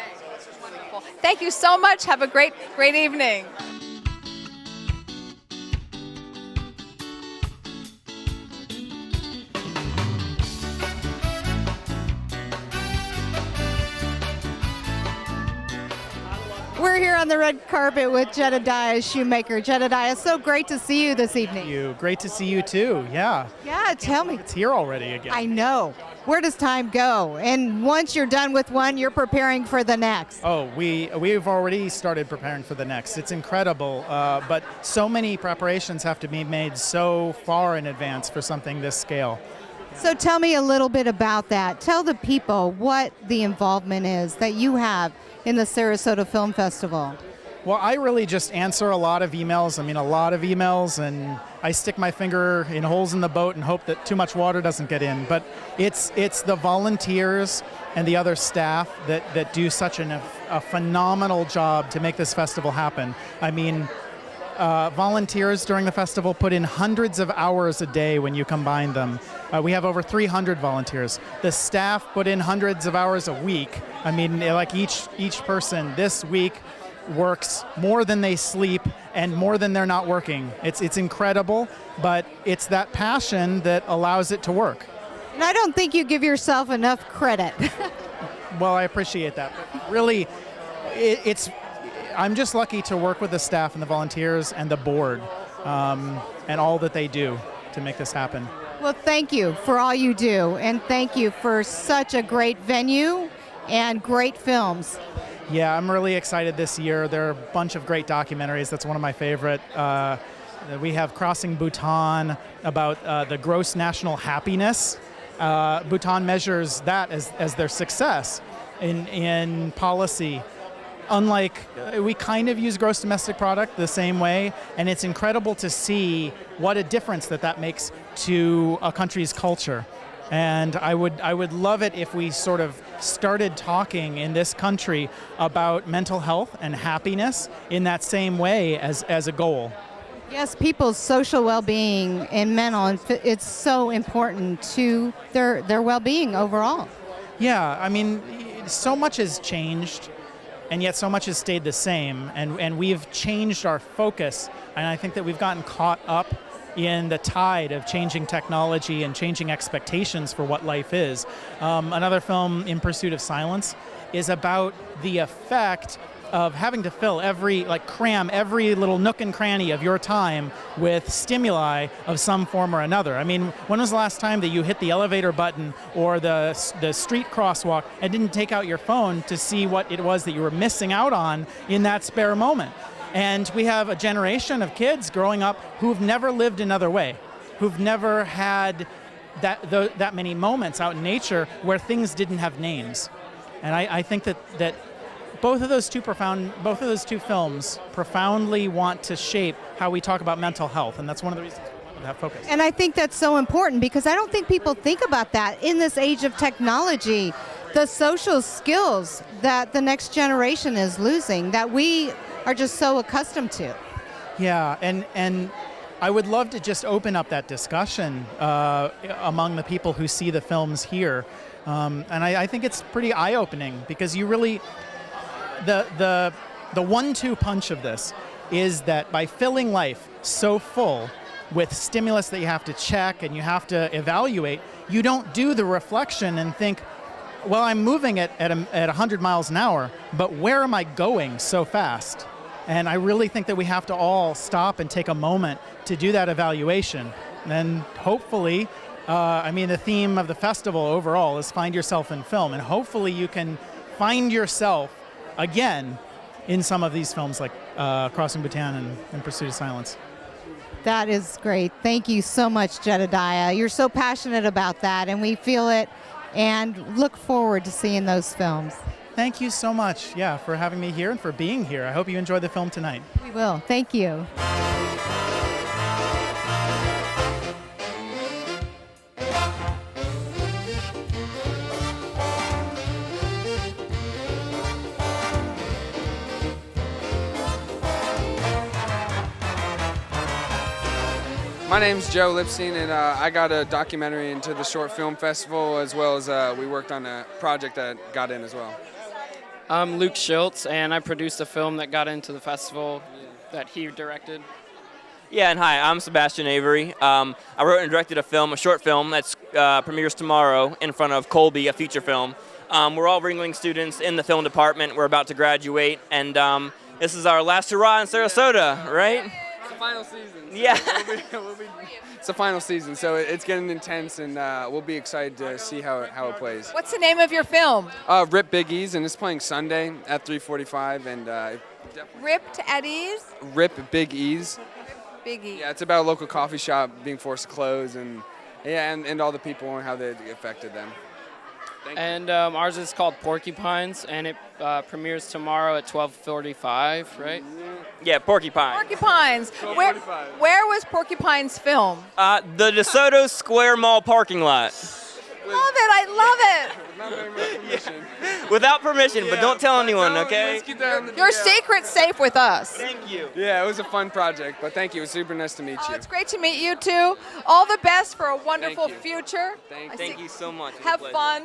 A: Wonderful. Thank you so much. Have a great evening.
B: We're here on the red carpet with Jedediah Shoemaker. Jedediah, so great to see you this evening.
O: Great to see you too. Yeah.
B: Yeah, tell me.
O: It's here already again.
B: I know. Where does time go? And once you're done with one, you're preparing for the next.
O: Oh, we've already started preparing for the next. It's incredible, but so many preparations have to be made so far in advance for something this scale.
B: So tell me a little bit about that. Tell the people what the involvement is that you have in the Sarasota Film Festival.
O: Well, I really just answer a lot of emails. And I stick my finger in holes in the boat and hope that too much water doesn't get in. But it's the volunteers and the other staff that do such a phenomenal job to make this festival happen. I mean, volunteers during the festival put in hundreds of hours a day when you combine them. We have over 300 volunteers. The staff put in hundreds of hours a week. I mean, like each person this week works more than they sleep and more than they're not working. It's incredible, but it's that passion that allows it to work.
B: And I don't think you give yourself enough credit.
O: Well, I appreciate that. But really, I'm just lucky to work with the staff and the volunteers and the board and all that they do to make this happen.
B: Well, thank you for all you do, and thank you for such a great venue and great films.
O: Yeah, I'm really excited this year. There are a bunch of great documentaries. That's one of my favorite. We have Crossing Bhutan about the gross national happiness. Bhutan measures that as their success in policy. we kind of use gross domestic product the same way, and it's incredible to see what a difference that makes to a country's culture. And I would love it if we sort of started talking in this country about mental health and happiness in that same way as a goal.
B: Yes, people's social well-being and mental, it's so important to their well-being overall.
O: Yeah, I mean, so much has changed, and yet so much has stayed the same, and we've changed our focus, and I think that we've gotten caught up in the tide of changing technology and changing expectations for what life is. Another film, In Pursuit of Silence, is about the effect of having to cram every little nook and cranny of your time with stimuli of some form or another. I mean, when was the last time that you hit the elevator button or the street crosswalk and didn't take out your phone to see what it was that you were missing out on in that spare moment? And we have a generation of kids growing up who've never lived another way, who've never had that many moments out in nature where things didn't have names. And I think that both of those two films profoundly want to shape how we talk about mental health, and that's one of the reasons we want to have focus.
B: And I think that's so important because I don't think people think about that in this age of technology, the social skills that the next generation is losing that we are just so accustomed to.
O: Yeah, and I would love to just open up that discussion among the people who see the films here. And I think it's pretty eye-opening because you really, the 1-2 punch of this is that by filling life so full with stimulus that you have to check and you have to evaluate, you don't do the reflection and think, well, I'm moving at 100 miles an hour, but where am I going so fast? And I really think that we have to all stop and take a moment to do that evaluation. And hopefully, the theme of the festival overall is find yourself in film. And hopefully you can find yourself again in some of these films like Crossing Bhutan and In Pursuit of Silence.
B: That is great. Thank you so much, Jedediah. You're so passionate about that, and we feel it and look forward to seeing those films.
O: Thank you so much, for having me here and for being here. I hope you enjoyed the film tonight.
B: We will. Thank you.
C: My name's Joe Lipstein, and I got a documentary into the Short Film Festival, as well as we worked on a project that got in as well.
V: I'm Luke Schultz, and I produced a film that got into the festival that he directed.
W: Yeah, and hi, I'm Sebastian Avery. I wrote and directed a short film that's premieres tomorrow in front of Colby, a feature film. We're all Ringling students in the film department. We're about to graduate, and this is our last hurrah in Sarasota, right?
C: It's the final season.
W: Yeah.
C: It's the final season, so it's getting intense, and we'll be excited to see how it plays.
X: What's the name of your film?
C: Rip Big E's, and it's playing Sunday at 3:45, and
X: Ripped at Ease?
C: Rip Big E's.
X: Big E.
C: Yeah, it's about a local coffee shop being forced to close, and all the people and how they affected them.
V: And ours is called Porcupines, and it premieres tomorrow at 12:45, right?
W: Yeah, Porcupines.
X: Porcupines. Where was Porcupines filmed?
W: The DeSoto Square Mall parking lot.
X: Love it. I love
W: it. Without permission, but don't tell anyone, okay?
X: Your secret's safe with us.
W: Thank you.
C: Yeah, it was a fun project, but thank you. It was super nice to meet you.
X: It's great to meet you too. All the best for a wonderful future.
W: Thank you so much.
X: Have fun.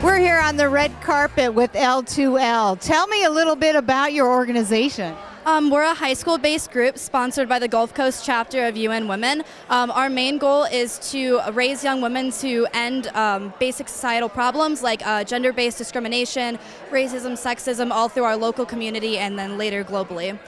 B: We're here on the red carpet with L2L. Tell me a little bit about your organization.
F: We're a high school-based group sponsored by the Gulf Coast chapter of UN Women. Our main goal is to raise young women to end basic societal problems like gender-based discrimination, racism, sexism, all through our local community and then later globally.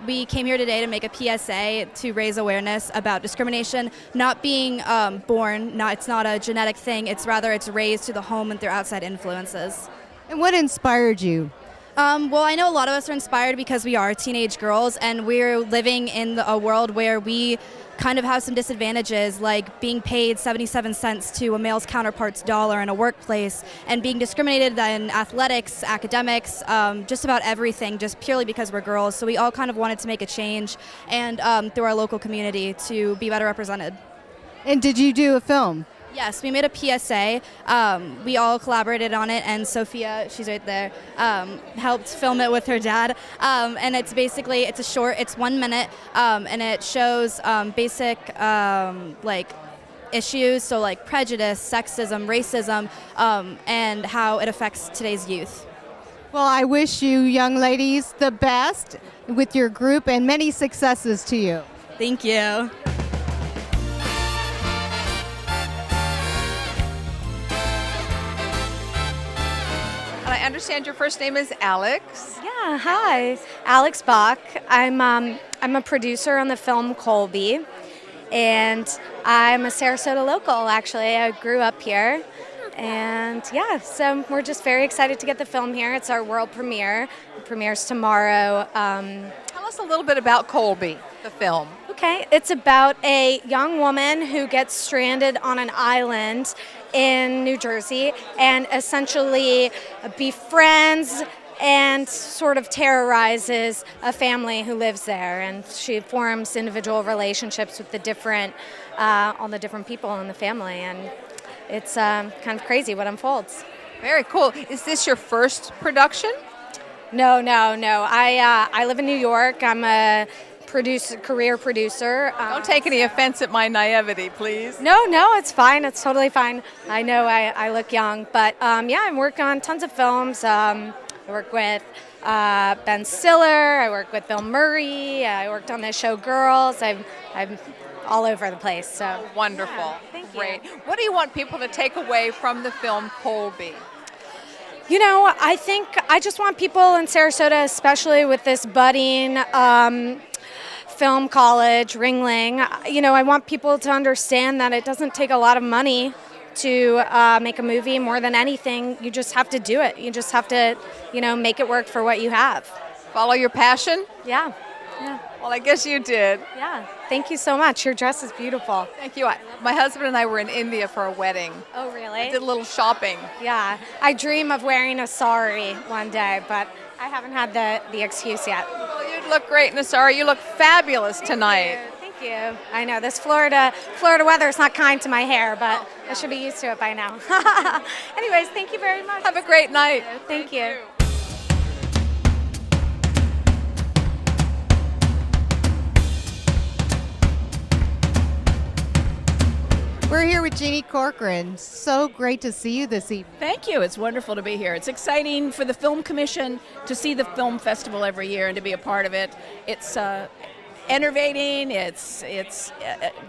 F: We came here today to make a PSA to raise awareness about discrimination not being born. It's not a genetic thing. It's raised through the home and through outside influences.
B: And what inspired you?
F: Well, I know a lot of us are inspired because we are teenage girls and we're living in a world where we kind of have some disadvantages, like being paid 77 cents to a male's counterpart's dollar in a workplace and being discriminated in athletics, academics, just about everything, just purely because we're girls. So we all kind of wanted to make a change and through our local community to be better represented.
B: And did you do a film?
F: Yes, we made a PSA. We all collaborated on it, and Sophia, she's right there, helped film it with her dad. And it's a short, it's 1 minute, and it shows basic issues, so like prejudice, sexism, racism, and how it affects today's youth.
B: Well, I wish you young ladies the best with your group and many successes to you.
F: Thank you.
X: I understand your first name is Alex.
D: Yeah, hi. Alex Bach. I'm a producer on the film Colby, and I'm a Sarasota local, actually. I grew up here. And yeah, so we're just very excited to get the film here. It's our world premiere. It premieres tomorrow.
X: Tell us a little bit about Colby, the film.
D: Okay, it's about a young woman who gets stranded on an island in New Jersey and essentially befriends and sort of terrorizes a family who lives there, and she forms individual relationships with all the different people in the family, and it's kind of crazy what unfolds.
X: Very cool. Is this your first production?
D: No. I live in New York. I'm a career producer.
X: Don't take any offense at my naivety, please.
D: No, it's fine. It's totally fine. I know I look young, but I work on tons of films. I work with Ben Stiller. I work with Bill Murray. I worked on the show Girls. I'm all over the place. So
X: wonderful.
D: Yeah, thank
X: Great.
D: you.
X: What do you want people to take away from the film Colby?
D: You know, I think I just want people in Sarasota, especially with this budding film college, Ringling, I want people to understand that it doesn't take a lot of money to make a movie. More than anything, you just have to do it. You just have to, make it work for what you have.
X: Follow your passion?
D: Yeah.
X: Well, I guess you did.
D: Yeah. Thank you so much. Your dress is beautiful.
X: Thank you. My husband and I were in India for a wedding.
D: Oh, really?
X: Did a little shopping.
D: Yeah. I dream of wearing a sari one day, but I haven't had the excuse yet.
X: Well, you'd look great in a sari. You look fabulous tonight.
D: Thank you. I know this Florida weather is not kind to my hair, but I should be used to it by now. Anyways, thank you very much.
X: Have a great night.
D: Thank you.
B: We're here with Jeannie Corcoran. So great to see you this evening.
G: Thank you. It's wonderful to be here. It's exciting for the Film Commission to see the film festival every year and to be a part of it. It's enervating, it's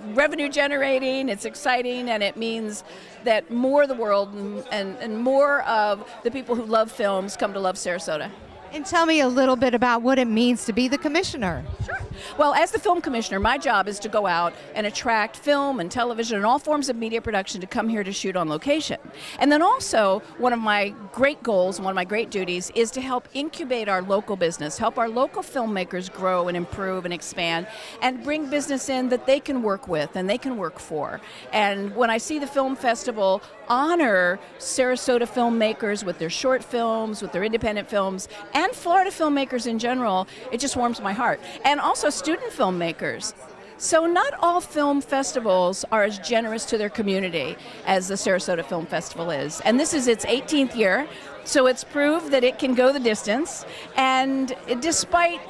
G: revenue generating, it's exciting, and it means that more of the world and more of the people who love films come to love Sarasota.
B: And tell me a little bit about what it means to be the commissioner.
G: Sure. Well, as the film commissioner, my job is to go out and attract film and television and all forms of media production to come here to shoot on location. And then also, one of my great goals, one of my great duties, is to help incubate our local business, help our local filmmakers grow and improve and expand, and bring business in that they can work with and they can work for. And when I see the film festival honor Sarasota filmmakers with their short films, with their independent films, and Florida filmmakers in general, it just warms my heart. And also student filmmakers. So not all film festivals are as generous to their community as the Sarasota Film Festival is. And this is its 18th year, so it's proved that it can go the distance. And despite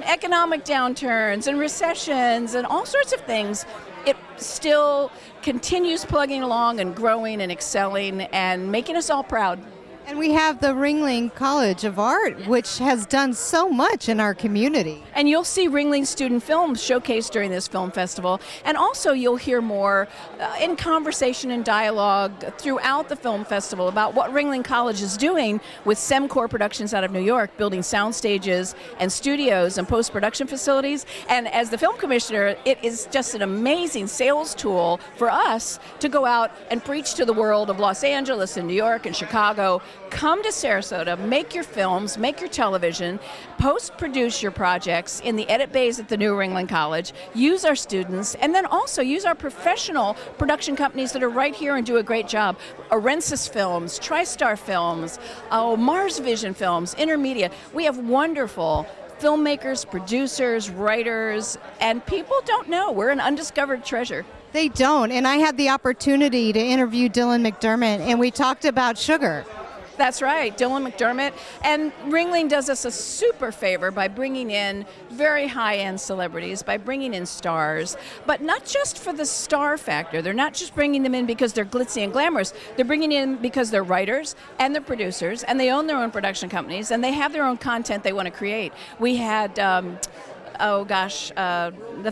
G: economic downturns and recessions and all sorts of things, it still continues plugging along and growing and excelling and making us all proud.
B: And we have the Ringling College of Art, which has done so much in our community.
G: And you'll see Ringling student films showcased during this film festival. And also you'll hear more in conversation and dialogue throughout the film festival about what Ringling College is doing with Semcor Productions out of New York, building sound stages and studios and post-production facilities. And as the film commissioner, it is just an amazing sales tool for us to go out and preach to the world of Los Angeles and New York and Chicago. Come to Sarasota, make your films, make your television, post-produce your projects in the edit bays at the new Ringling College, use our students, and then also use our professional production companies that are right here and do a great job. Orensis Films, TriStar Films, Mars Vision Films, Intermedia. We have wonderful filmmakers, producers, writers, and people don't know. We're an undiscovered treasure.
B: They don't, and I had the opportunity to interview Dylan McDermott, and we talked about sugar.
G: That's right, Dylan McDermott. And Ringling does us a super favor by bringing in very high-end celebrities, by bringing in stars, but not just for the star factor. They're not just bringing them in because they're glitzy and glamorous. They're bringing in because they're writers and they're producers, and they own their own production companies, and they have their own content they want to create. We had, the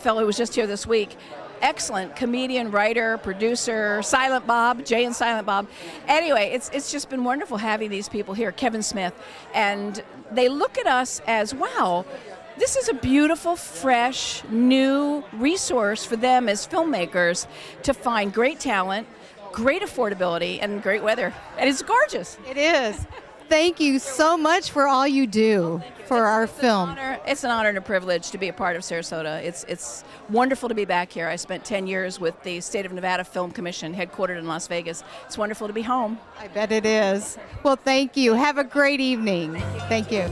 G: fellow who was just here this week, excellent comedian, writer, producer, Silent Bob, Jay and Silent Bob. Anyway, it's just been wonderful having these people here, Kevin Smith, and they look at us as, wow, this is a beautiful, fresh, new resource for them as filmmakers to find great talent, great affordability, and great weather. And it's gorgeous.
B: It is. Thank you so much for all you do for our film.
G: It's an honor and a privilege to be a part of Sarasota. It's wonderful to be back here. I spent 10 years with the State of Nevada Film Commission, headquartered in Las Vegas. It's wonderful to be home.
B: I bet it is. Well, thank you. Have a great evening. Thank you.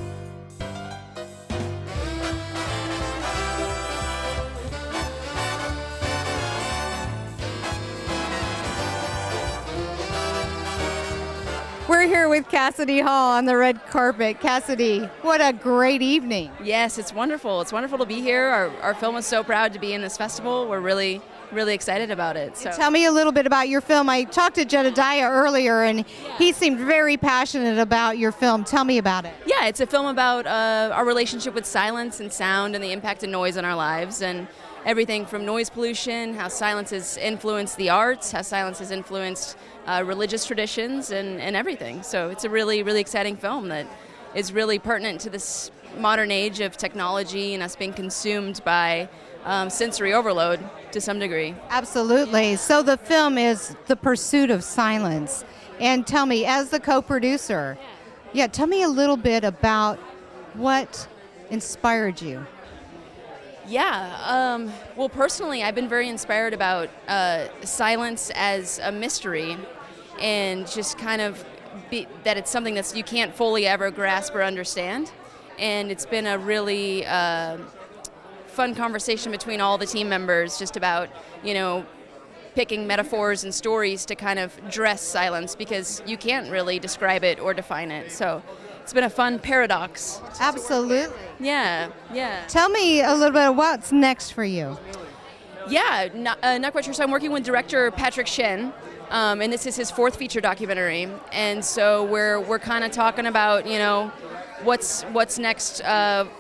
B: We're here with Cassidy Hall on the red carpet. Cassidy, what a great evening.
E: Yes, it's wonderful. It's wonderful to be here. Our film is so proud to be in this festival. We're really excited about it. So
B: tell me a little bit about your film. I talked to Jedediah earlier, and he seemed very passionate about your film. Tell me about it.
E: Yeah, it's a film about our relationship with silence and sound and the impact of noise on our lives, and everything from noise pollution, how silence has influenced the arts, how silence has influenced religious traditions, and everything. So it's a really exciting film that is really pertinent to this modern age of technology and us being consumed by sensory overload to some degree.
B: Absolutely. So the film is The Pursuit of Silence. And tell me, as the co-producer, tell me a little bit about what inspired you.
E: Yeah, well, personally, I've been very inspired about silence as a mystery, and just kind of that it's something that you can't fully ever grasp or understand. And it's been a really fun conversation between all the team members, just about, picking metaphors and stories to kind of dress silence, because you can't really describe it or define it. So it's been a fun paradox.
B: Absolutely.
E: Yeah.
B: Tell me a little bit of what's next for you.
E: Yeah, not quite sure. So I'm working with director Patrick Shen, and this is his fourth feature documentary. And so we're kind of talking about, what's next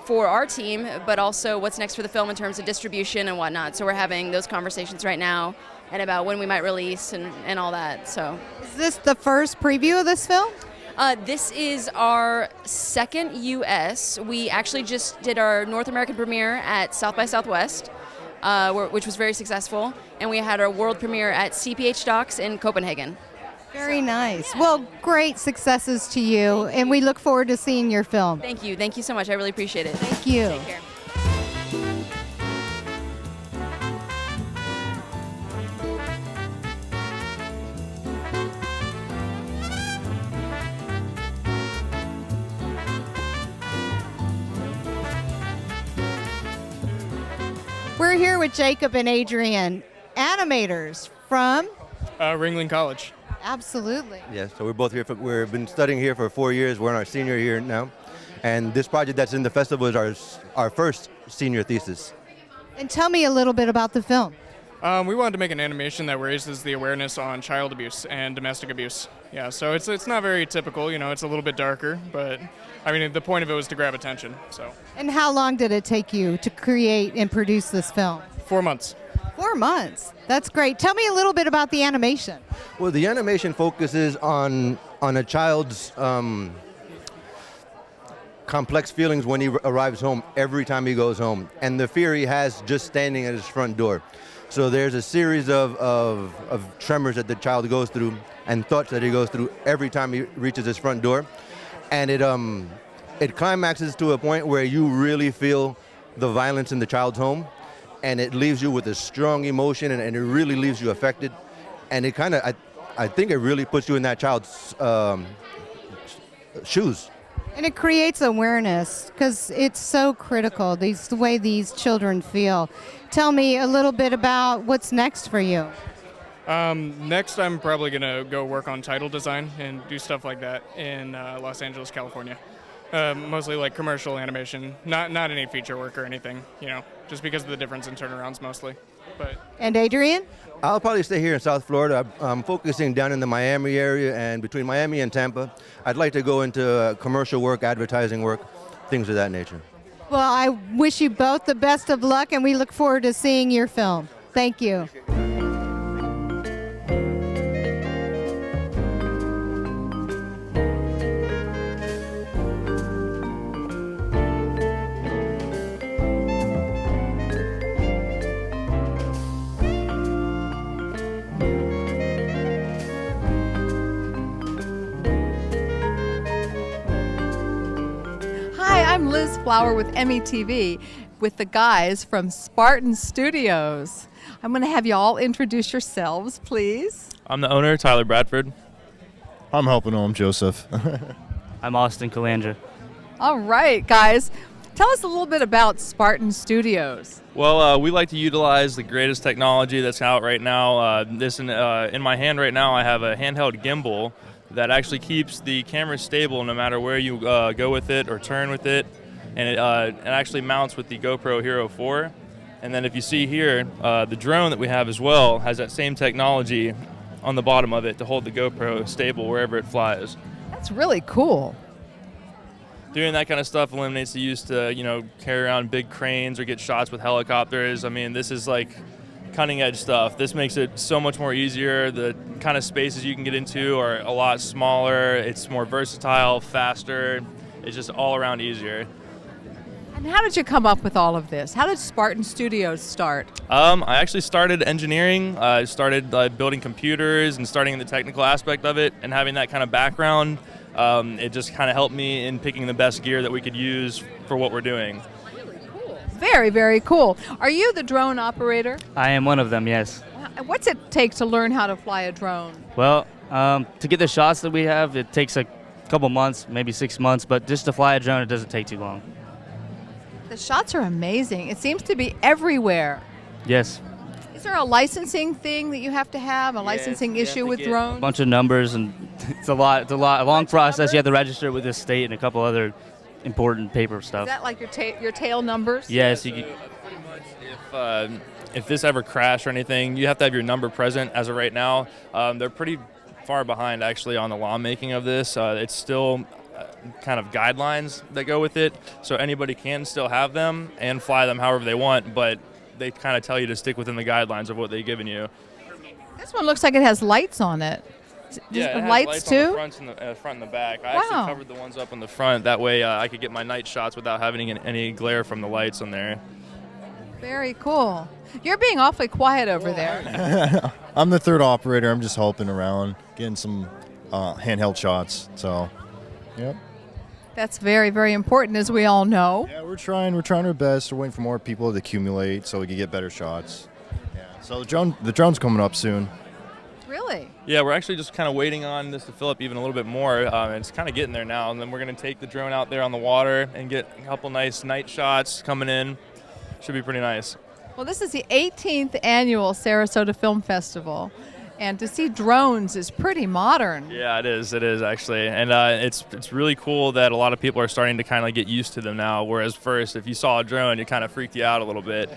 E: for our team, but also what's next for the film in terms of distribution and whatnot. So we're having those conversations right now, and about when we might release and all that. So
B: is this the first preview of this film?
E: This is our second U.S. We actually just did our North American premiere at South by Southwest, which was very successful, and we had our world premiere at CPH Docs in Copenhagen.
B: Very nice. Well, great successes to you, and we look forward to seeing your film.
E: Thank you. Thank you so much. I really appreciate it.
B: Thank you.
E: Take care.
B: We're here with Jacob and Adrian, animators from
H: Ringling College.
B: Absolutely.
H: Yes, so we're both here. We've been studying here for 4 years. We're in our senior year now. And this project that's in the festival is our first senior thesis.
B: And tell me a little bit about the film.
V: We wanted to make an animation that raises the awareness on child abuse and domestic abuse. Yeah, so it's not very typical, you know, it's a little bit darker, but I mean, the point of it was to grab attention, so.
B: And how long did it take you to create and produce this film?
V: 4 months.
B: 4 months. That's great. Tell me a little bit about the animation.
H: Well, the animation focuses on a child's complex feelings when he arrives home every time he goes home, and the fear he has just standing at his front door. So there's a series of tremors that the child goes through and thoughts that he goes through every time he reaches his front door, and it climaxes to a point where you really feel the violence in the child's home, and it leaves you with a strong emotion, and it really leaves you affected, and it kind of, I think it really puts you in that child's shoes.
B: And it creates awareness because it's so critical, the way these children feel. Tell me a little bit about what's next for you.
V: Next, I'm probably going to go work on title design and do stuff like that in Los Angeles, California. Mostly like commercial animation, not any feature work or anything, you know, just because of the difference in turnarounds mostly. But.
B: And Adrian?
H: I'll probably stay here in South Florida. I'm focusing down in the Miami area, and between Miami and Tampa, I'd like to go into commercial work, advertising work, things of that nature.
B: Well, I wish you both the best of luck, and we look forward to seeing your film. Thank you.
A: I'm Liz Flower with METV with the guys from Spartan Studios. I'm going to have you all introduce yourselves, please.
I: I'm the owner, Tyler Bradford.
N: I'm helping him, Joseph.
P: I'm Austin Calandra.
A: All right, guys. Tell us a little bit about Spartan Studios.
I: Well, we like to utilize the greatest technology that's out right now. In my hand right now, I have a handheld gimbal that actually keeps the camera stable no matter where you go with it or turn with it. And it actually mounts with the GoPro Hero 4. And then if you see here, the drone that we have as well has that same technology on the bottom of it to hold the GoPro stable wherever it flies.
A: That's really cool.
I: Doing that kind of stuff eliminates the use to, you know, carry around big cranes or get shots with helicopters. I mean, this is like cutting edge stuff. This makes it so much more easier. The kind of spaces you can get into are a lot smaller. It's more versatile, faster. It's just all around easier.
A: And how did you come up with all of this? How did Spartan Studios start?
I: I actually started engineering. I started building computers and starting in the technical aspect of it, and having that kind of background, it just kind of helped me in picking the best gear that we could use for what we're doing.
A: Very, very cool. Are you the drone operator?
P: I am one of them, yes.
A: What's it take to learn how to fly a drone?
P: Well, to get the shots that we have, it takes a couple months, maybe 6 months, but just to fly a drone, it doesn't take too long.
A: The shots are amazing. It seems to be everywhere.
P: Yes.
A: Is there a licensing thing that you have to have, a licensing issue with drones?
P: A bunch of numbers, and it's a long process. You have to register with the state and a couple other important paper stuff.
A: Is that like your tail numbers?
P: Yes.
I: Pretty much if this ever crashed or anything, you have to have your number present as of right now. They're pretty far behind actually on the lawmaking of this. It's still kind of guidelines that go with it, so anybody can still have them and fly them however they want, but they kind of tell you to stick within the guidelines of what they've given you.
A: This one looks like it has lights on it.
I: Yeah, it has lights too? On the front and the back. I actually covered the ones up on the front. That way I could get my night shots without having any glare from the lights on there.
A: Very cool. You're being awfully quiet over there.
N: I'm the third operator. I'm just helping around, getting some handheld shots. So, yep.
A: That's very, very important, as we all know.
N: Yeah, we're trying our best. We're waiting for more people to accumulate so we can get better shots. Yeah. So the drone's coming up soon.
A: Really?
I: Yeah, we're actually just kind of waiting on this to fill up even a little bit more. It's kind of getting there now, and then we're going to take the drone out there on the water and get a couple nice night shots coming in. Should be pretty nice.
A: Well, this is the 18th annual Sarasota Film Festival, And to see drones is pretty modern.
I: Yeah, it is. It is actually, and it's really cool that a lot of people are starting to kind of get used to them now. Whereas first, if you saw a drone, it kind of freaked you out a little bit.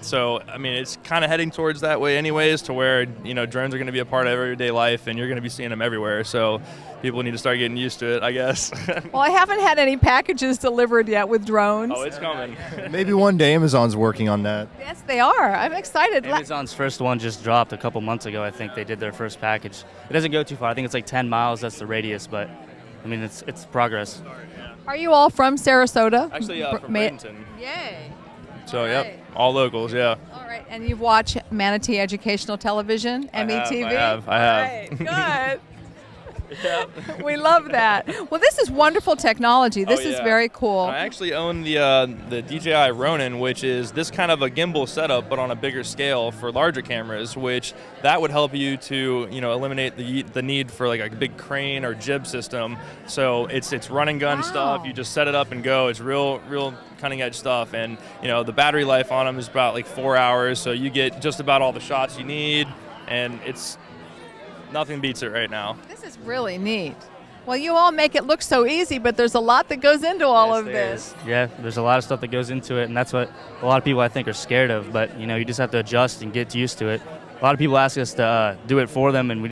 I: So I mean, it's kind of heading towards that way, anyways, to where drones are going to be a part of everyday life, and you're going to be seeing them everywhere. So people need to start getting used to it, I guess.
A: Well, I haven't had any packages delivered yet with drones.
I: Oh, it's coming.
N: Maybe one day Amazon's working on that.
A: Yes, they are. I'm excited.
P: Amazon's first one just dropped a couple months ago. I think they did their first package. It doesn't go too far. I think it's like 10 miles. That's the radius, but I mean, it's progress.
A: Are you all from Sarasota?
I: Actually, from Bradenton.
A: Yay.
I: So, yep, all locals, yeah.
A: All right, and you've watched Manatee Educational Television, METV?
I: I have.
A: All right, good. We love that. Well, this is wonderful technology. This is very cool.
I: I actually own the DJI Ronin, which is this kind of a gimbal setup, but on a bigger scale for larger cameras, which that would help you to eliminate the need for like a big crane or jib system. So it's run and gun stuff. You just set it up and go. It's real cutting edge stuff, and the battery life on them is about like 4 hours, so you get just about all the shots you need, and nothing beats it right now.
A: This is really neat. Well, you all make it look so easy, but there's a lot that goes into all of this.
P: Yeah, there's a lot of stuff that goes into it, and that's what a lot of people I think are scared of, but you just have to adjust and get used to it. A lot of people ask us to do it for them, and we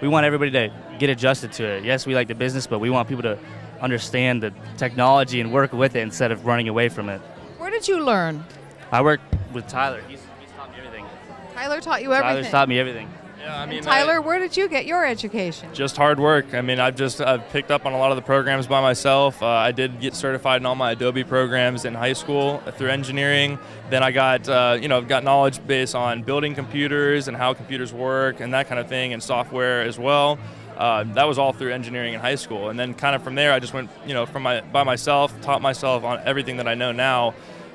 P: want everybody to get adjusted to it. Yes, we like the business, but we want people to understand the technology and work with it instead of running away from it.
A: Where did you learn?
P: I work with Tyler. He's taught me everything.
A: Tyler taught you everything?
P: Tyler's taught me everything.
I: Yeah, I mean,
A: Tyler, where did you get your education?
I: Just hard work. I mean, I've picked up on a lot of the programs by myself. I did get certified in all my Adobe programs in high school through engineering. Then I got got knowledge base on building computers and how computers work and that kind of thing, and software as well. That was all through engineering in high school, and then kind of from there I just went by myself, taught myself on everything that I know now.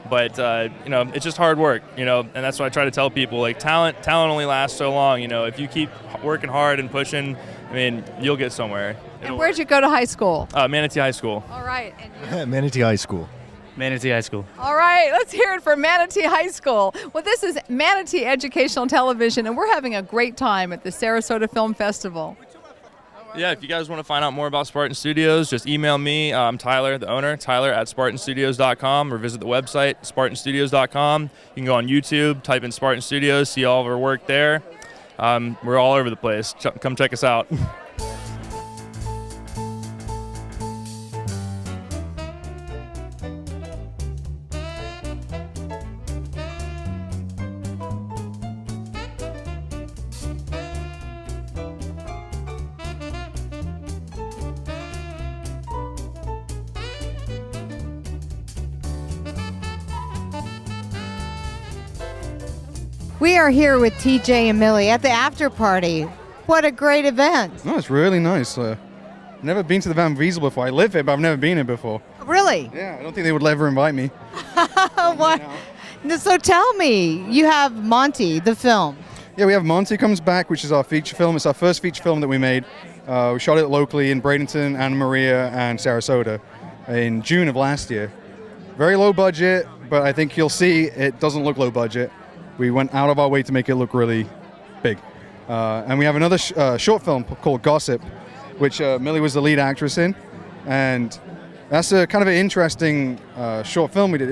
I: But it's just hard work, and that's what I try to tell people. Like talent only lasts so long. If you keep working hard and pushing, I mean, you'll get somewhere.
A: And where'd you go to high school?
I: Manatee High School.
A: All right.
N: Manatee High School.
P: Manatee High School.
A: All right, let's hear it for Manatee High School. Well, this is Manatee Educational Television, and we're having a great time at the Sarasota Film Festival.
I: Yeah, if you guys want to find out more about Spartan Studios, just email me. I'm Tyler, the owner, tyler@spartanstudios.com, or visit the website, spartanstudios.com. You can go on YouTube, type in Spartan Studios, see all of our work there. We're all over the place. Come check us out.
B: We are here with TJ and Millie at the Afterparty. What a great event.
J: No, it's really nice. Never been to the Van Wiesel before. I live here, but I've never been here before.
B: Really?
J: Yeah, I don't think they would ever invite me.
B: What? So tell me, you have Monty, the film.
J: Yeah, we have Monty Comes Back, which is our feature film. It's our first feature film that we made. We shot it locally in Bradenton, Anna Maria, and Sarasota in June of last year. Very low budget, but I think you'll see it doesn't look low budget. We went out of our way to make it look really big. And we have another short film called Gossip, which Millie was the lead actress in. And that's a kind of an interesting short film we did.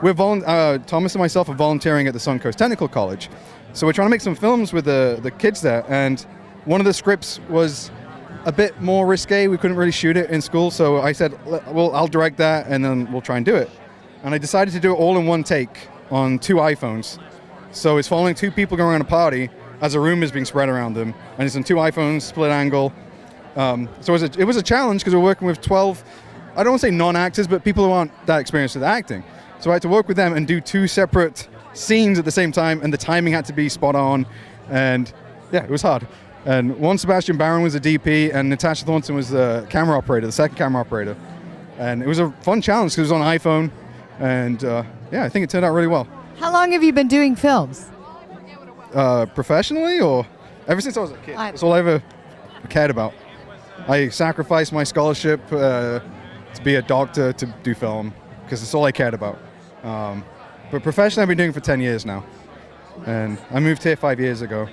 J: Thomas and myself are volunteering at the Suncoast Technical College. So we're trying to make some films with the kids there. And one of the scripts was a bit more risque. We couldn't really shoot it in school. So I said, well, I'll direct that and then we'll try and do it. And I decided to do it all in one take on 2 iPhones. So it's following 2 people going around a party as a room is being spread around them. And it's on 2 iPhones, split angle. So it was a challenge because we're working with 12, I don't want to say non-actors, but people who aren't that experienced with acting. So I had to work with them and do 2 separate scenes at the same time, and the timing had to be spot on. And yeah, it was hard. And Juan Sebastian Barron was the DP, and Natasha Thornton was the camera operator, the second camera operator. And it was a fun challenge because it was on iPhone. And yeah, I think it turned out really well.
B: How long have you been doing films?
J: Professionally, or ever since I was a kid? That's all I ever cared about. I sacrificed my scholarship to be a doctor to do film because it's all I cared about. But professionally, I've been doing it for 10 years now. And I moved here 5 years ago.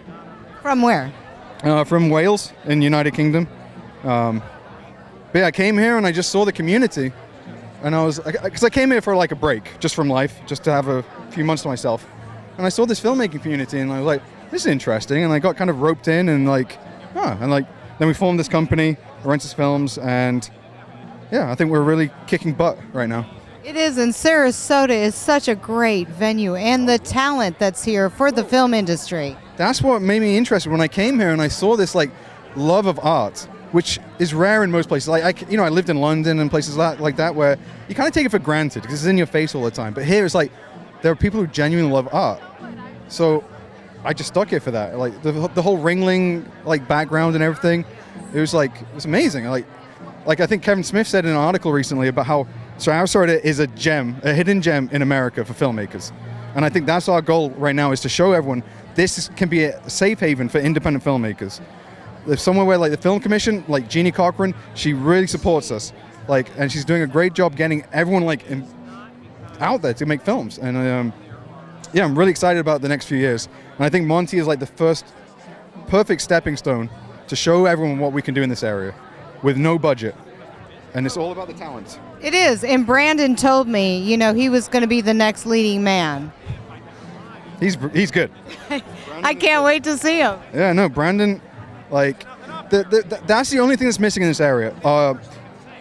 B: From where?
J: From Wales in United Kingdom. But yeah, I came here and I just saw the community. And because I came here for like a break, just from life, just to have a few months to myself. And I saw this filmmaking community and I was like, this is interesting. And I got kind of roped in and then we formed this company, Arensis Films, and yeah, I think we're really kicking butt right now.
B: It is, and Sarasota is such a great venue, and the talent that's here for the film industry.
J: That's what made me interested when I came here and I saw this like love of art, which is rare in most places. Like I lived in London and places like that where you kind of take it for granted because it's in your face all the time. But here it's like there are people who genuinely love art. So I just stuck here for that. Like the whole Ringling like background and everything, it was amazing. Like I think Kevin Smith said in an article recently about how Sarasota is a hidden gem in America for filmmakers. And I think that's our goal right now, is to show everyone this can be a safe haven for independent filmmakers. There's somewhere where like the Film Commission, like Jeannie Cochran, she really supports us. And she's doing a great job getting everyone out there to make films. And I'm really excited about the next few years. And I think Monty is like the first perfect stepping stone to show everyone what we can do in this area with no budget. And it's all about the talent.
B: It is, and Brandon told me, he was going to be the next leading man.
J: He's good.
B: I can't wait to see him.
J: Yeah, no, Brandon, that's the only thing that's missing in this area.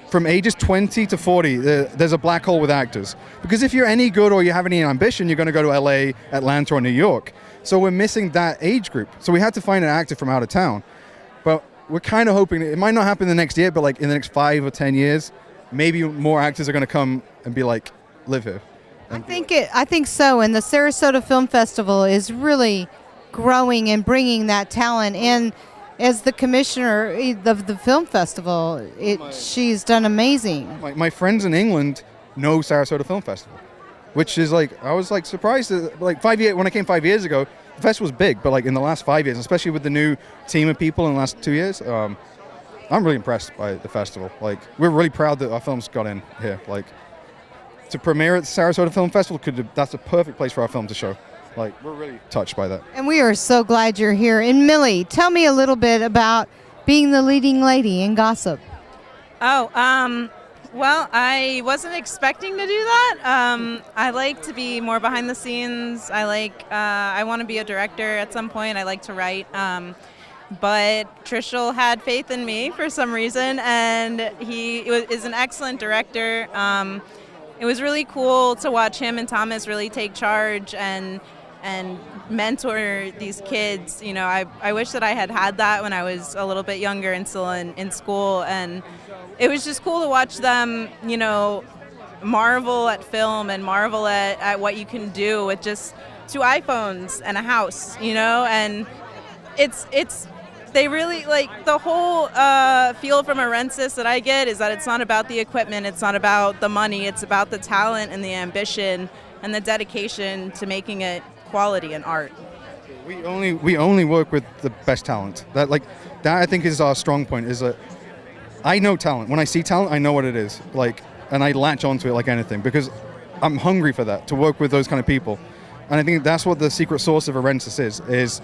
J: From ages 20 to 40, there's a black hole with actors. Because if you're any good or you have any ambition, you're going to go to LA, Atlanta, or New York. So we're missing that age group. So we had to find an actor from out of town. But we're kind of hoping, it might not happen the next year, but like in the next 5 or 10 years, maybe more actors are going to come and be like, live here.
B: I think so, and the Sarasota Film Festival is really growing and bringing that talent in. As the commissioner of the film festival, she's done amazing.
J: My friends in England know Sarasota Film Festival, which is I was surprised that, when I came 5 years ago, the festival was big, but in the last 5 years, especially with the new team of people in the last 2 years, I'm really impressed by the festival. We're really proud that our films got in here. To premiere at the Sarasota Film Festival, that's a perfect place for our film to show. We're really touched by that.
B: And we are so glad you're here. And Millie, tell me a little bit about being the leading lady in Gossip.
U: Well, I wasn't expecting to do that. I like to be more behind the scenes. I want to be a director at some point. I like to write. But Trishul had faith in me for some reason, and he is an excellent director. It was really cool to watch him and Thomas really take charge and mentor these kids. I wish that I had that when I was a little bit younger and still in school, and it was just cool to watch them, marvel at film and marvel at what you can do with just 2 iPhones and a house, and they really, the whole feel from Arensis that I get is that it's not about the equipment, it's not about the money, it's about the talent and the ambition and the dedication to making it quality and art.
J: We only work with the best talent. That I think is our strong point, is that I know talent. When I see talent, I know what it is. And I latch onto it like anything because I'm hungry for that, to work with those kind of people. And I think that's what the secret sauce of Arensis is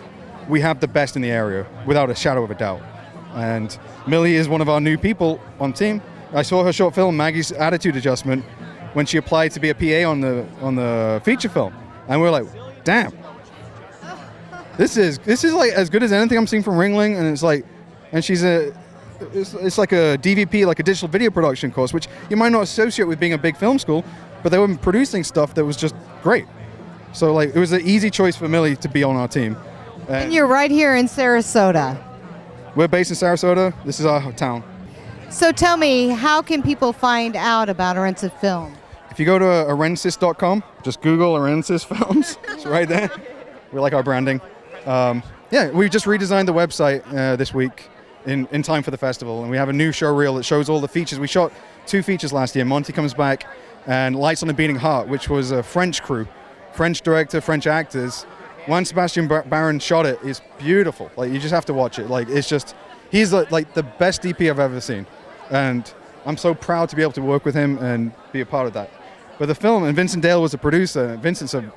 J: we have the best in the area without a shadow of a doubt. And Millie is one of our new people on team. I saw her short film, Maggie's Attitude Adjustment, when she applied to be a PA on the feature film. And we're like, damn. This is as good as anything I'm seeing from Ringling, and she's it's like a DVP, like a digital video production course, which you might not associate with being a big film school, but they were producing stuff that was just great. So it was an easy choice for Millie to be on our team.
B: And you're right here in Sarasota.
J: We're based in Sarasota. This is our town.
B: So tell me, how can people find out about Arensis Film?
J: If you go to arensis.com, just Google Arensis Films. It's right there. We like our branding. We just redesigned the website this week in time for the festival, and we have a new show reel that shows all the features. We shot 2 features last year. Monty Comes Back and Lights on a Beating Heart, which was a French crew, French director, French actors. Juan Sebastian Baron shot it. It's beautiful. You just have to watch it. He's the best DP I've ever seen, and I'm so proud to be able to work with him and be a part of that. But the film, and Vincent Dale was a producer. Vincent's an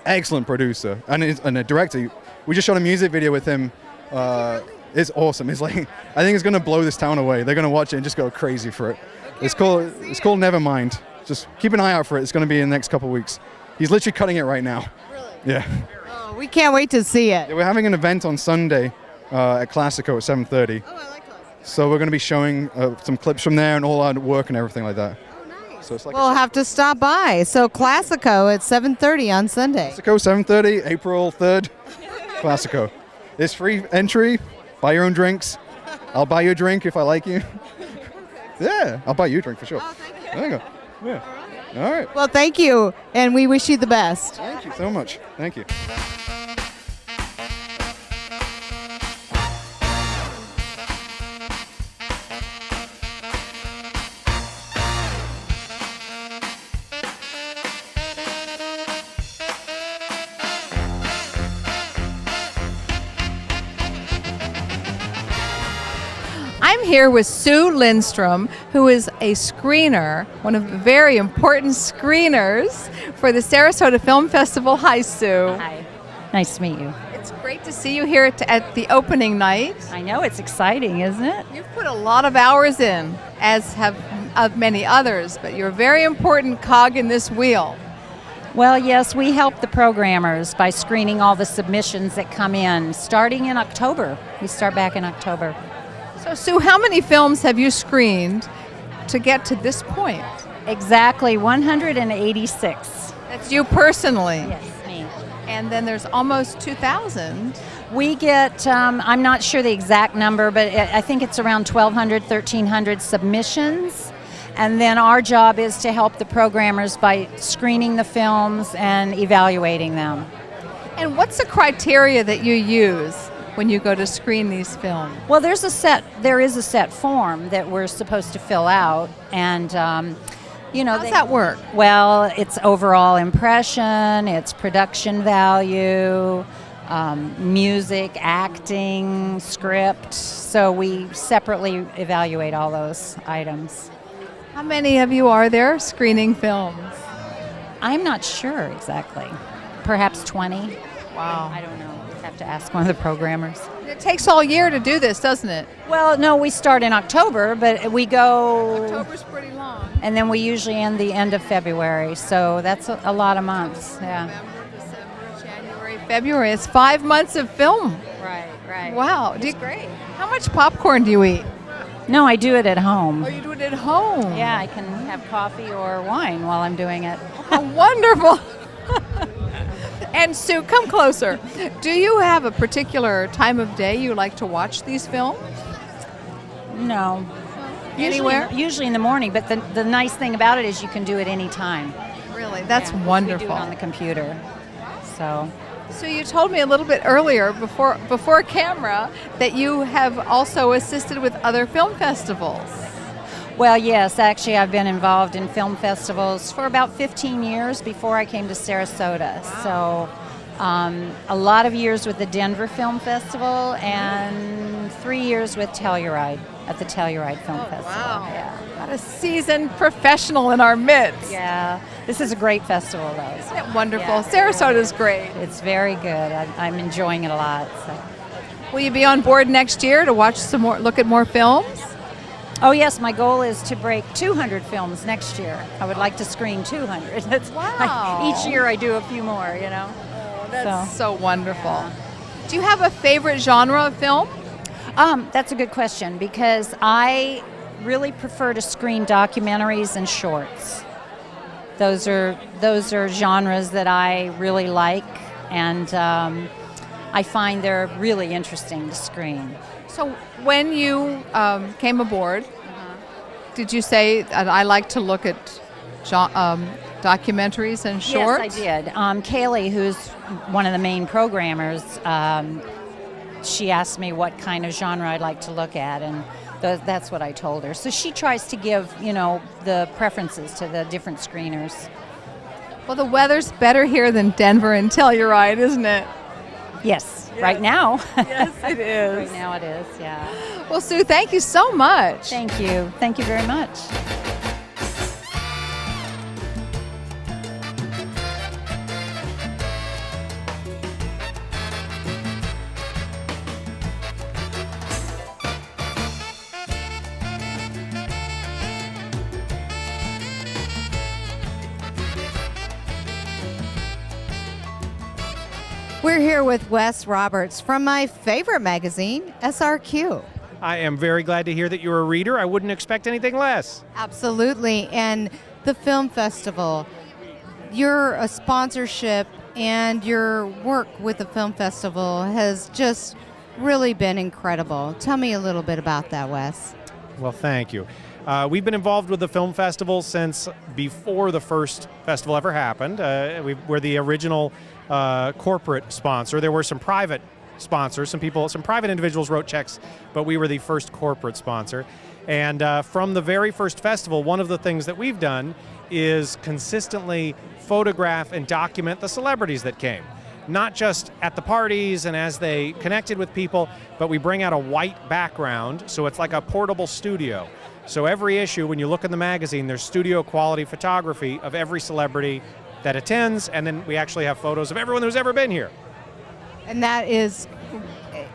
J: excellent producer and a director. We just shot a music video with him It's awesome. It's like, I think it's going to blow this town away. They're going to watch it and just go crazy for it. It's called Nevermind. Just keep an eye out for it. It's going to be in the next couple of weeks. He's literally cutting it right now. Really? Yeah.
B: Oh, we can't wait to see it.
J: Yeah, we're having an event on Sunday at Classico at 7:30.
B: Oh, I like Classico.
J: So we're going to be showing some clips from there and all our work and everything like that.
B: Oh, nice.
J: So it's like
B: We'll have to stop by. So Classico at 7:30 on Sunday.
J: Classico 7:30, April 3rd. Classico. It's free entry. Buy your own drinks. I'll buy you a drink if I like you. Yeah, I'll buy you a drink for sure.
B: Oh, thank you.
J: There you go. Yeah. All right.
B: Well, thank you, and we wish you the best.
J: Thank you so much. Thank you.
A: I'm here with Sue Lindstrom, who is a screener, one of the very important screeners for the Sarasota Film Festival. Hi, Sue.
M: Hi. Nice to meet you.
A: It's great to see you here at the opening night.
M: I know, it's exciting, isn't it?
A: You've put a lot of hours in, as have many others, but you're a very important cog in this wheel.
M: Well, yes, we help the programmers by screening all the submissions that come in, starting in October. We start back in October.
A: So, Sue, how many films have you screened to get to this point?
M: Exactly 186.
A: That's you personally?
M: Yes, me.
A: And then there's almost 2,000.
M: We get, I'm not sure the exact number, but I think it's around 1,200, 1,300 submissions. And then our job is to help the programmers by screening the films and evaluating them.
A: And what's the criteria that you use when you go to screen these films?
M: Well, there is a set form that we're supposed to fill out, and
A: how's that work?
M: Well, it's overall impression, it's production value, music, acting, script. So we separately evaluate all those items.
A: How many of you are there screening films?
M: I'm not sure exactly. Perhaps 20.
A: Wow.
M: I don't know. Have to ask one of the programmers.
A: It takes all year to do this, doesn't it?
M: Well, no, we start in October, but we go...
A: October's pretty long.
M: And then we usually end the end of February, so that's a lot of months, yeah.
A: November, December, January, February. It's 5 months of film.
M: Right.
A: Wow.
M: It's great.
A: How much popcorn do you eat?
M: No, I do it at home.
A: Oh, you do it at home?
M: Yeah, I can have coffee or wine while I'm doing it.
A: Oh, wonderful. And Sue, come closer. Do you have a particular time of day you like to watch these films?
M: No.
A: Anywhere?
M: Usually in the morning, but the nice thing about it is you can do it any time.
A: Really? That's
M: Yeah,
A: wonderful.
M: We do it on the computer. So
A: you told me a little bit earlier, before camera, that you have also assisted with other film festivals.
M: Well, yes, actually I've been involved in film festivals for about 15 years before I came to Sarasota. Wow. So a lot of years with the Denver Film Festival and 3 years with Telluride at the Telluride Film Festival.
A: Wow.
M: Yeah.
A: Got a seasoned professional in our midst.
M: Yeah, this is a great festival though.
A: Isn't it wonderful?
M: Yeah,
A: Sarasota's great.
M: It's very good. I'm enjoying it a lot. So.
A: Will you be on board next year to watch some more, look at more films?
M: Oh yes, my goal is to break 200 films next year. I would like to screen 200.
A: Wow.
M: Each year I do a few more, you know.
A: Oh, that's so wonderful. Yeah. Do you have a favorite genre of film?
M: That's a good question because I really prefer to screen documentaries and shorts. Those are genres that I really like, and I find they're really interesting to screen.
A: So when you came aboard, did you say that I like to look at documentaries and shorts?
M: Yes, I did. Kaylee, who's one of the main programmers, she asked me what kind of genre I'd like to look at, and that's what I told her. So she tries to give, the preferences to the different screeners.
A: Well, the weather's better here than Denver and Telluride, isn't it?
M: Yes, right now.
A: Yes, it is.
M: Right now it is, yeah.
A: Well, Sue, thank you so much.
M: Thank you. Thank you very much.
B: We're here with Wes Roberts from my favorite magazine, SRQ.
Q: I am very glad to hear that you're a reader. I wouldn't expect anything less.
B: Absolutely. And the film festival, your sponsorship and your work with the film festival has just really been incredible. Tell me a little bit about that, Wes.
Q: Well, thank you. We've been involved with the film festival since before the first festival ever happened. We're the original corporate sponsor. There were some private sponsors. Some private individuals wrote checks, but we were the first corporate sponsor. And from the very first festival, one of the things that we've done is consistently photograph and document the celebrities that came. Not just at the parties and as they connected with people, but we bring out a white background, so it's like a portable studio. So every issue, when you look in the magazine, there's studio quality photography of every celebrity that attends, and then we actually have photos of everyone who's ever been here.
B: And that is,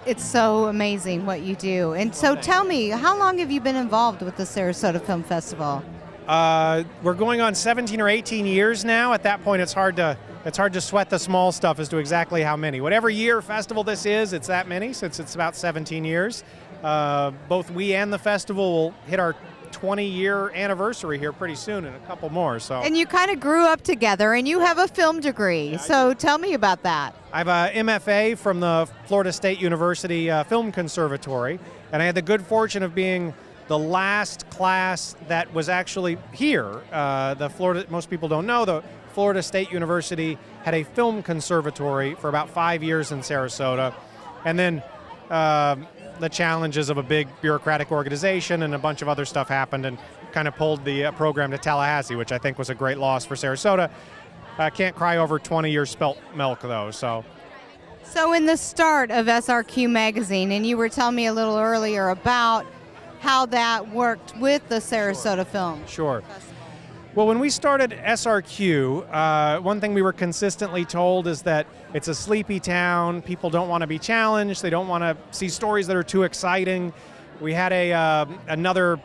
B: it's so amazing what you do. And so tell me, how long have you been involved with the Sarasota Film Festival?
Q: We're going on 17 or 18 years now. At that point, it's hard to sweat the small stuff as to exactly how many. Whatever year festival this is, it's that many, since it's about 17 years. Both we and the festival will hit our 20-year anniversary here pretty soon, and a couple more. So.
B: And you kind of grew up together, and you have a film degree. So tell me about that.
Q: I have a MFA from the Florida State University Film Conservatory, and I had the good fortune of being the last class that was actually here. Most people don't know, the Florida State University had a film conservatory for about 5 years in Sarasota, and then the challenges of a big bureaucratic organization and a bunch of other stuff happened and kind of pulled the program to Tallahassee, which I think was a great loss for Sarasota. I can't cry over 20 years spelt milk, though. So
B: in the start of SRQ magazine, and you were telling me a little earlier about how that worked with the Sarasota Film.
Q: Sure. Well, when we started SRQ, one thing we were consistently told is that it's a sleepy town. People don't want to be challenged. They don't want to see stories that are too exciting. We had another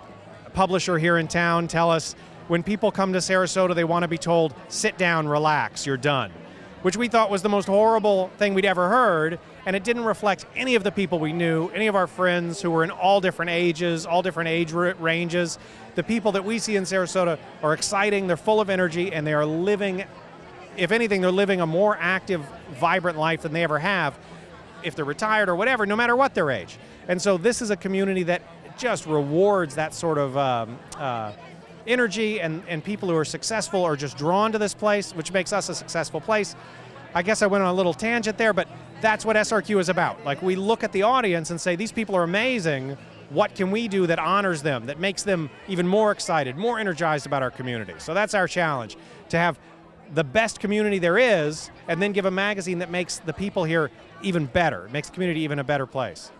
Q: publisher here in town tell us when people come to Sarasota, they want to be told, sit down, relax, you're done, which we thought was the most horrible thing we'd ever heard. And it didn't reflect any of the people we knew, any of our friends who were in all different ages, all different age ranges. The people that we see in Sarasota are exciting, they're full of energy, and they are living, if anything, they're living a more active, vibrant life than they ever have, if they're retired or whatever, no matter what their age. And so this is a community that just rewards that sort of energy, and people who are successful are just drawn to this place, which makes us a successful place. I guess I went on a little tangent there, but that's what SRQ is about. Like, we look at the audience and say, these people are amazing. What can we do that honors them, that makes them even more excited, more energized about our community? So that's our challenge, to have the best community there is, and then give a magazine that makes the people here even better, makes the community even a better place.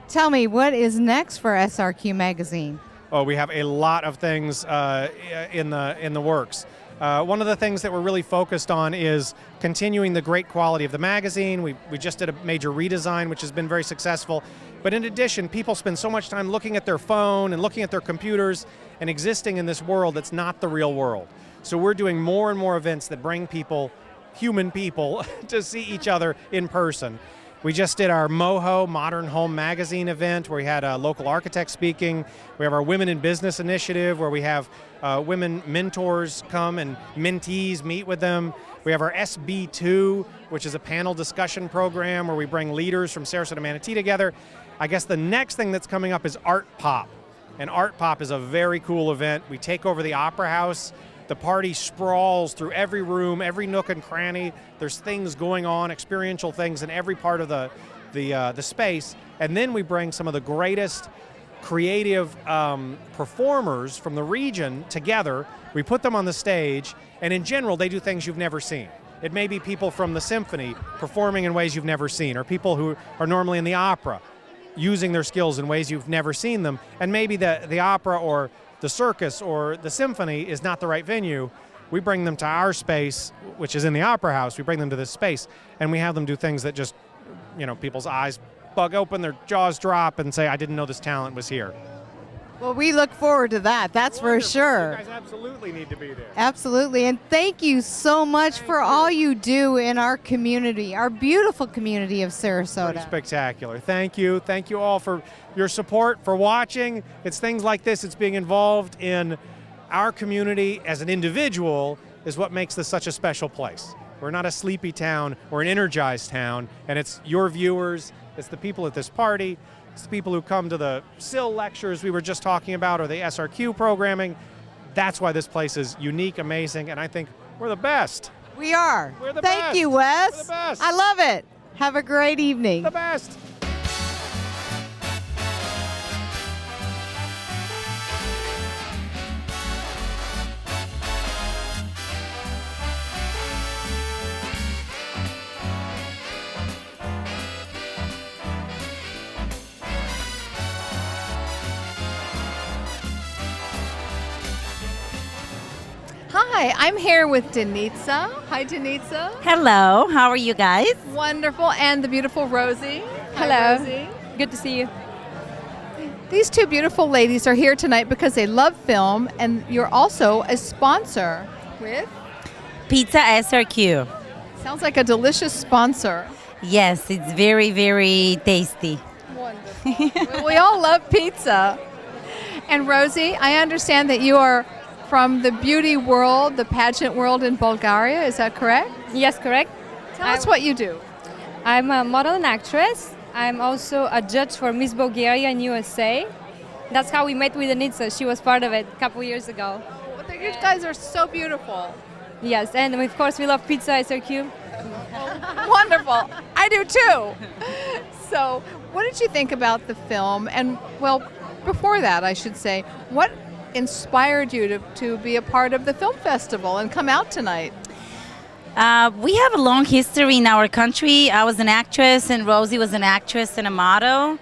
B: Tell me, what is next for SRQ magazine?
Q: Oh, we have a lot of things in the works. One of the things that we're really focused on is continuing the great quality of the magazine. We just did a major redesign, which has been very successful. But in addition, people spend so much time looking at their phone and looking at their computers and existing in this world that's not the real world. So we're doing more and more events that bring people, human people, to see each other in person. We just did our MoHo, Modern Home Magazine event, where we had a local architect speaking. We have our Women in Business initiative, where we have women mentors come and mentees meet with them. We have our SB2, which is a panel discussion program where we bring leaders from Sarasota, Manatee together. I guess the next thing that's coming up is Art Pop. And Art Pop is a very cool event. We take over the Opera House. The party sprawls through every room, every nook and cranny. There's things going on, experiential things in every part of the space. And then we bring some of the greatest creative performers from the region together. We put them on the stage, and in general, they do things you've never seen. It may be people from the symphony performing in ways you've never seen, or people who are normally in the opera using their skills in ways you've never seen them. And maybe the opera or the circus or the symphony is not the right venue. We bring them to our space, which is in the Opera House. We bring them to this space, and we have them do things that just, people's eyes bug open, their jaws drop, and say, I didn't know this talent was here.
B: Well, we look forward to that. That's for sure.
Q: You guys absolutely need to be there.
B: Absolutely. And thank you so much for all you do in our community, our beautiful community of Sarasota.
Q: Pretty spectacular. Thank you. Thank you all for your support, for watching. It's things like this. It's being involved in our community as an individual is what makes this such a special place. We're not a sleepy town. We're an energized town. And it's your viewers. It's the people at this party. It's the people who come to the SIL lectures we were just talking about or the SRQ programming. That's why this place is unique, amazing, and I think we're the best.
B: We are.
Q: We're the
B: Thank
Q: best.
B: you, Wes.
Q: We're the best.
B: I love it. Have a great evening.
Q: The best.
A: Hi, I'm here with Denitza. Hi, Denitza.
K: Hello, how are you guys?
A: Wonderful, and the beautiful Rosie.
K: Hello.
A: Hi, Rosie.
K: Good to see you.
A: These two beautiful ladies are here tonight because they love film, and you're also a sponsor with
K: Pizza SRQ.
A: Sounds like a delicious sponsor.
K: Yes, it's very, very tasty.
A: Wonderful. Well, we all love pizza. And Rosie, I understand that you are from the beauty world, the pageant world in Bulgaria. Is that correct?
R: Yes, correct.
A: Tell us what you do.
R: I'm a model and actress. I'm also a judge for Miss Bulgaria in USA. That's how we met with Anitza. She was part of it a couple years ago.
A: But you guys are so beautiful.
R: Yes, and of course we love Pizza SRQ.
A: Wonderful. I do too. So, what did you think about the film? And, well, before that, I should say, what inspired you to be a part of the film festival and come out tonight?
K: We have a long history in our country. I was an actress, and Rosie was an actress and a model.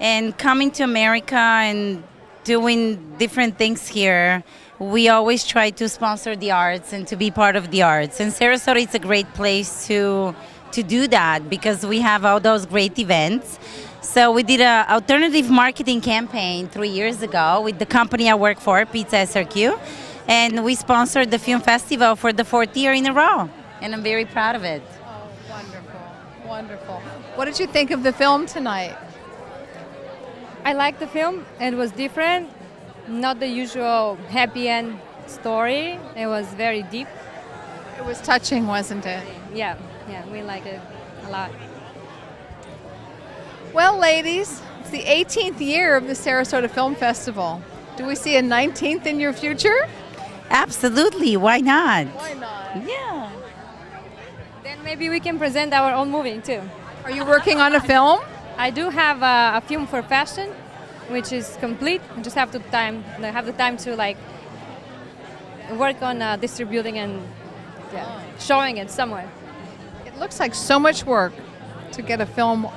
K: And coming to America and doing different things here, we always try to sponsor the arts and to be part of the arts. And Sarasota is a great place to do that because we have all those great events. So we did an alternative marketing campaign 3 years ago with the company I work for, Pizza SRQ, and we sponsored the film festival for the 4th year in a row, and I'm very proud of it.
A: Oh, wonderful, wonderful. What did you think of the film tonight?
R: I liked the film. It was different, not the usual happy end story. It was very deep.
A: It was touching, wasn't it?
R: Yeah, we liked it a lot.
A: Well, ladies, it's the 18th year of the Sarasota Film Festival. Do we see a 19th in your future?
K: Absolutely, why not?
A: Why not?
K: Yeah.
R: Then maybe we can present our own movie too.
A: Are you working on a film?
R: I do have a film for fashion, which is complete. I just have the time to like work on distributing and showing it somewhere.
A: It looks like so much work to get a film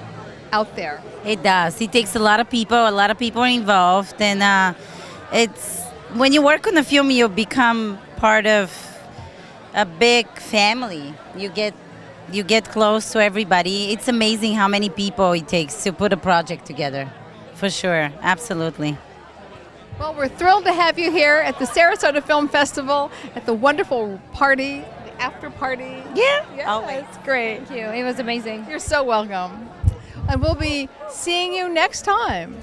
A: out there.
K: It does. It takes a lot of people are involved, and it's when you work on a film, you become part of a big family. You get close to everybody. It's amazing how many people it takes to put a project together. For sure, absolutely.
A: Well, we're thrilled to have you here at the Sarasota Film Festival at the wonderful party, the after party.
K: Yeah,
A: it's great.
R: Thank you. It was amazing.
A: You're so welcome. And we'll be seeing you next time.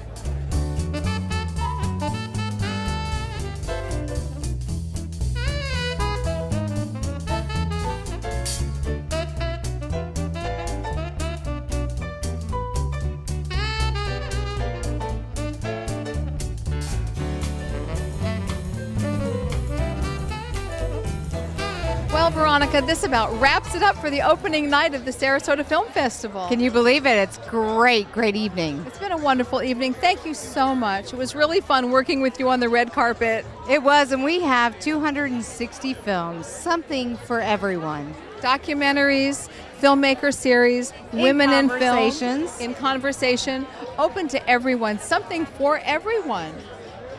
A: Well, Veronica, this about wraps it up for the opening night of the Sarasota Film Festival.
B: Can you believe it? It's great evening.
A: It's been a wonderful evening. Thank you so much. It was really fun working with you on the red carpet.
B: It was, and we have 260 films, something for everyone.
A: Documentaries, filmmaker series, women in film,
B: conversations.
A: in conversation, open to everyone, something for everyone.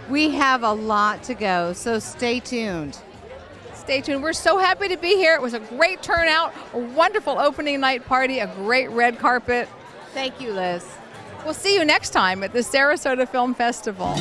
B: We have a lot to go, so stay tuned.
A: Stay tuned. We're so happy to be here. It was a great turnout, a wonderful opening night party, a great red carpet.
B: Thank you, Liz.
A: We'll see you next time at the Sarasota Film Festival.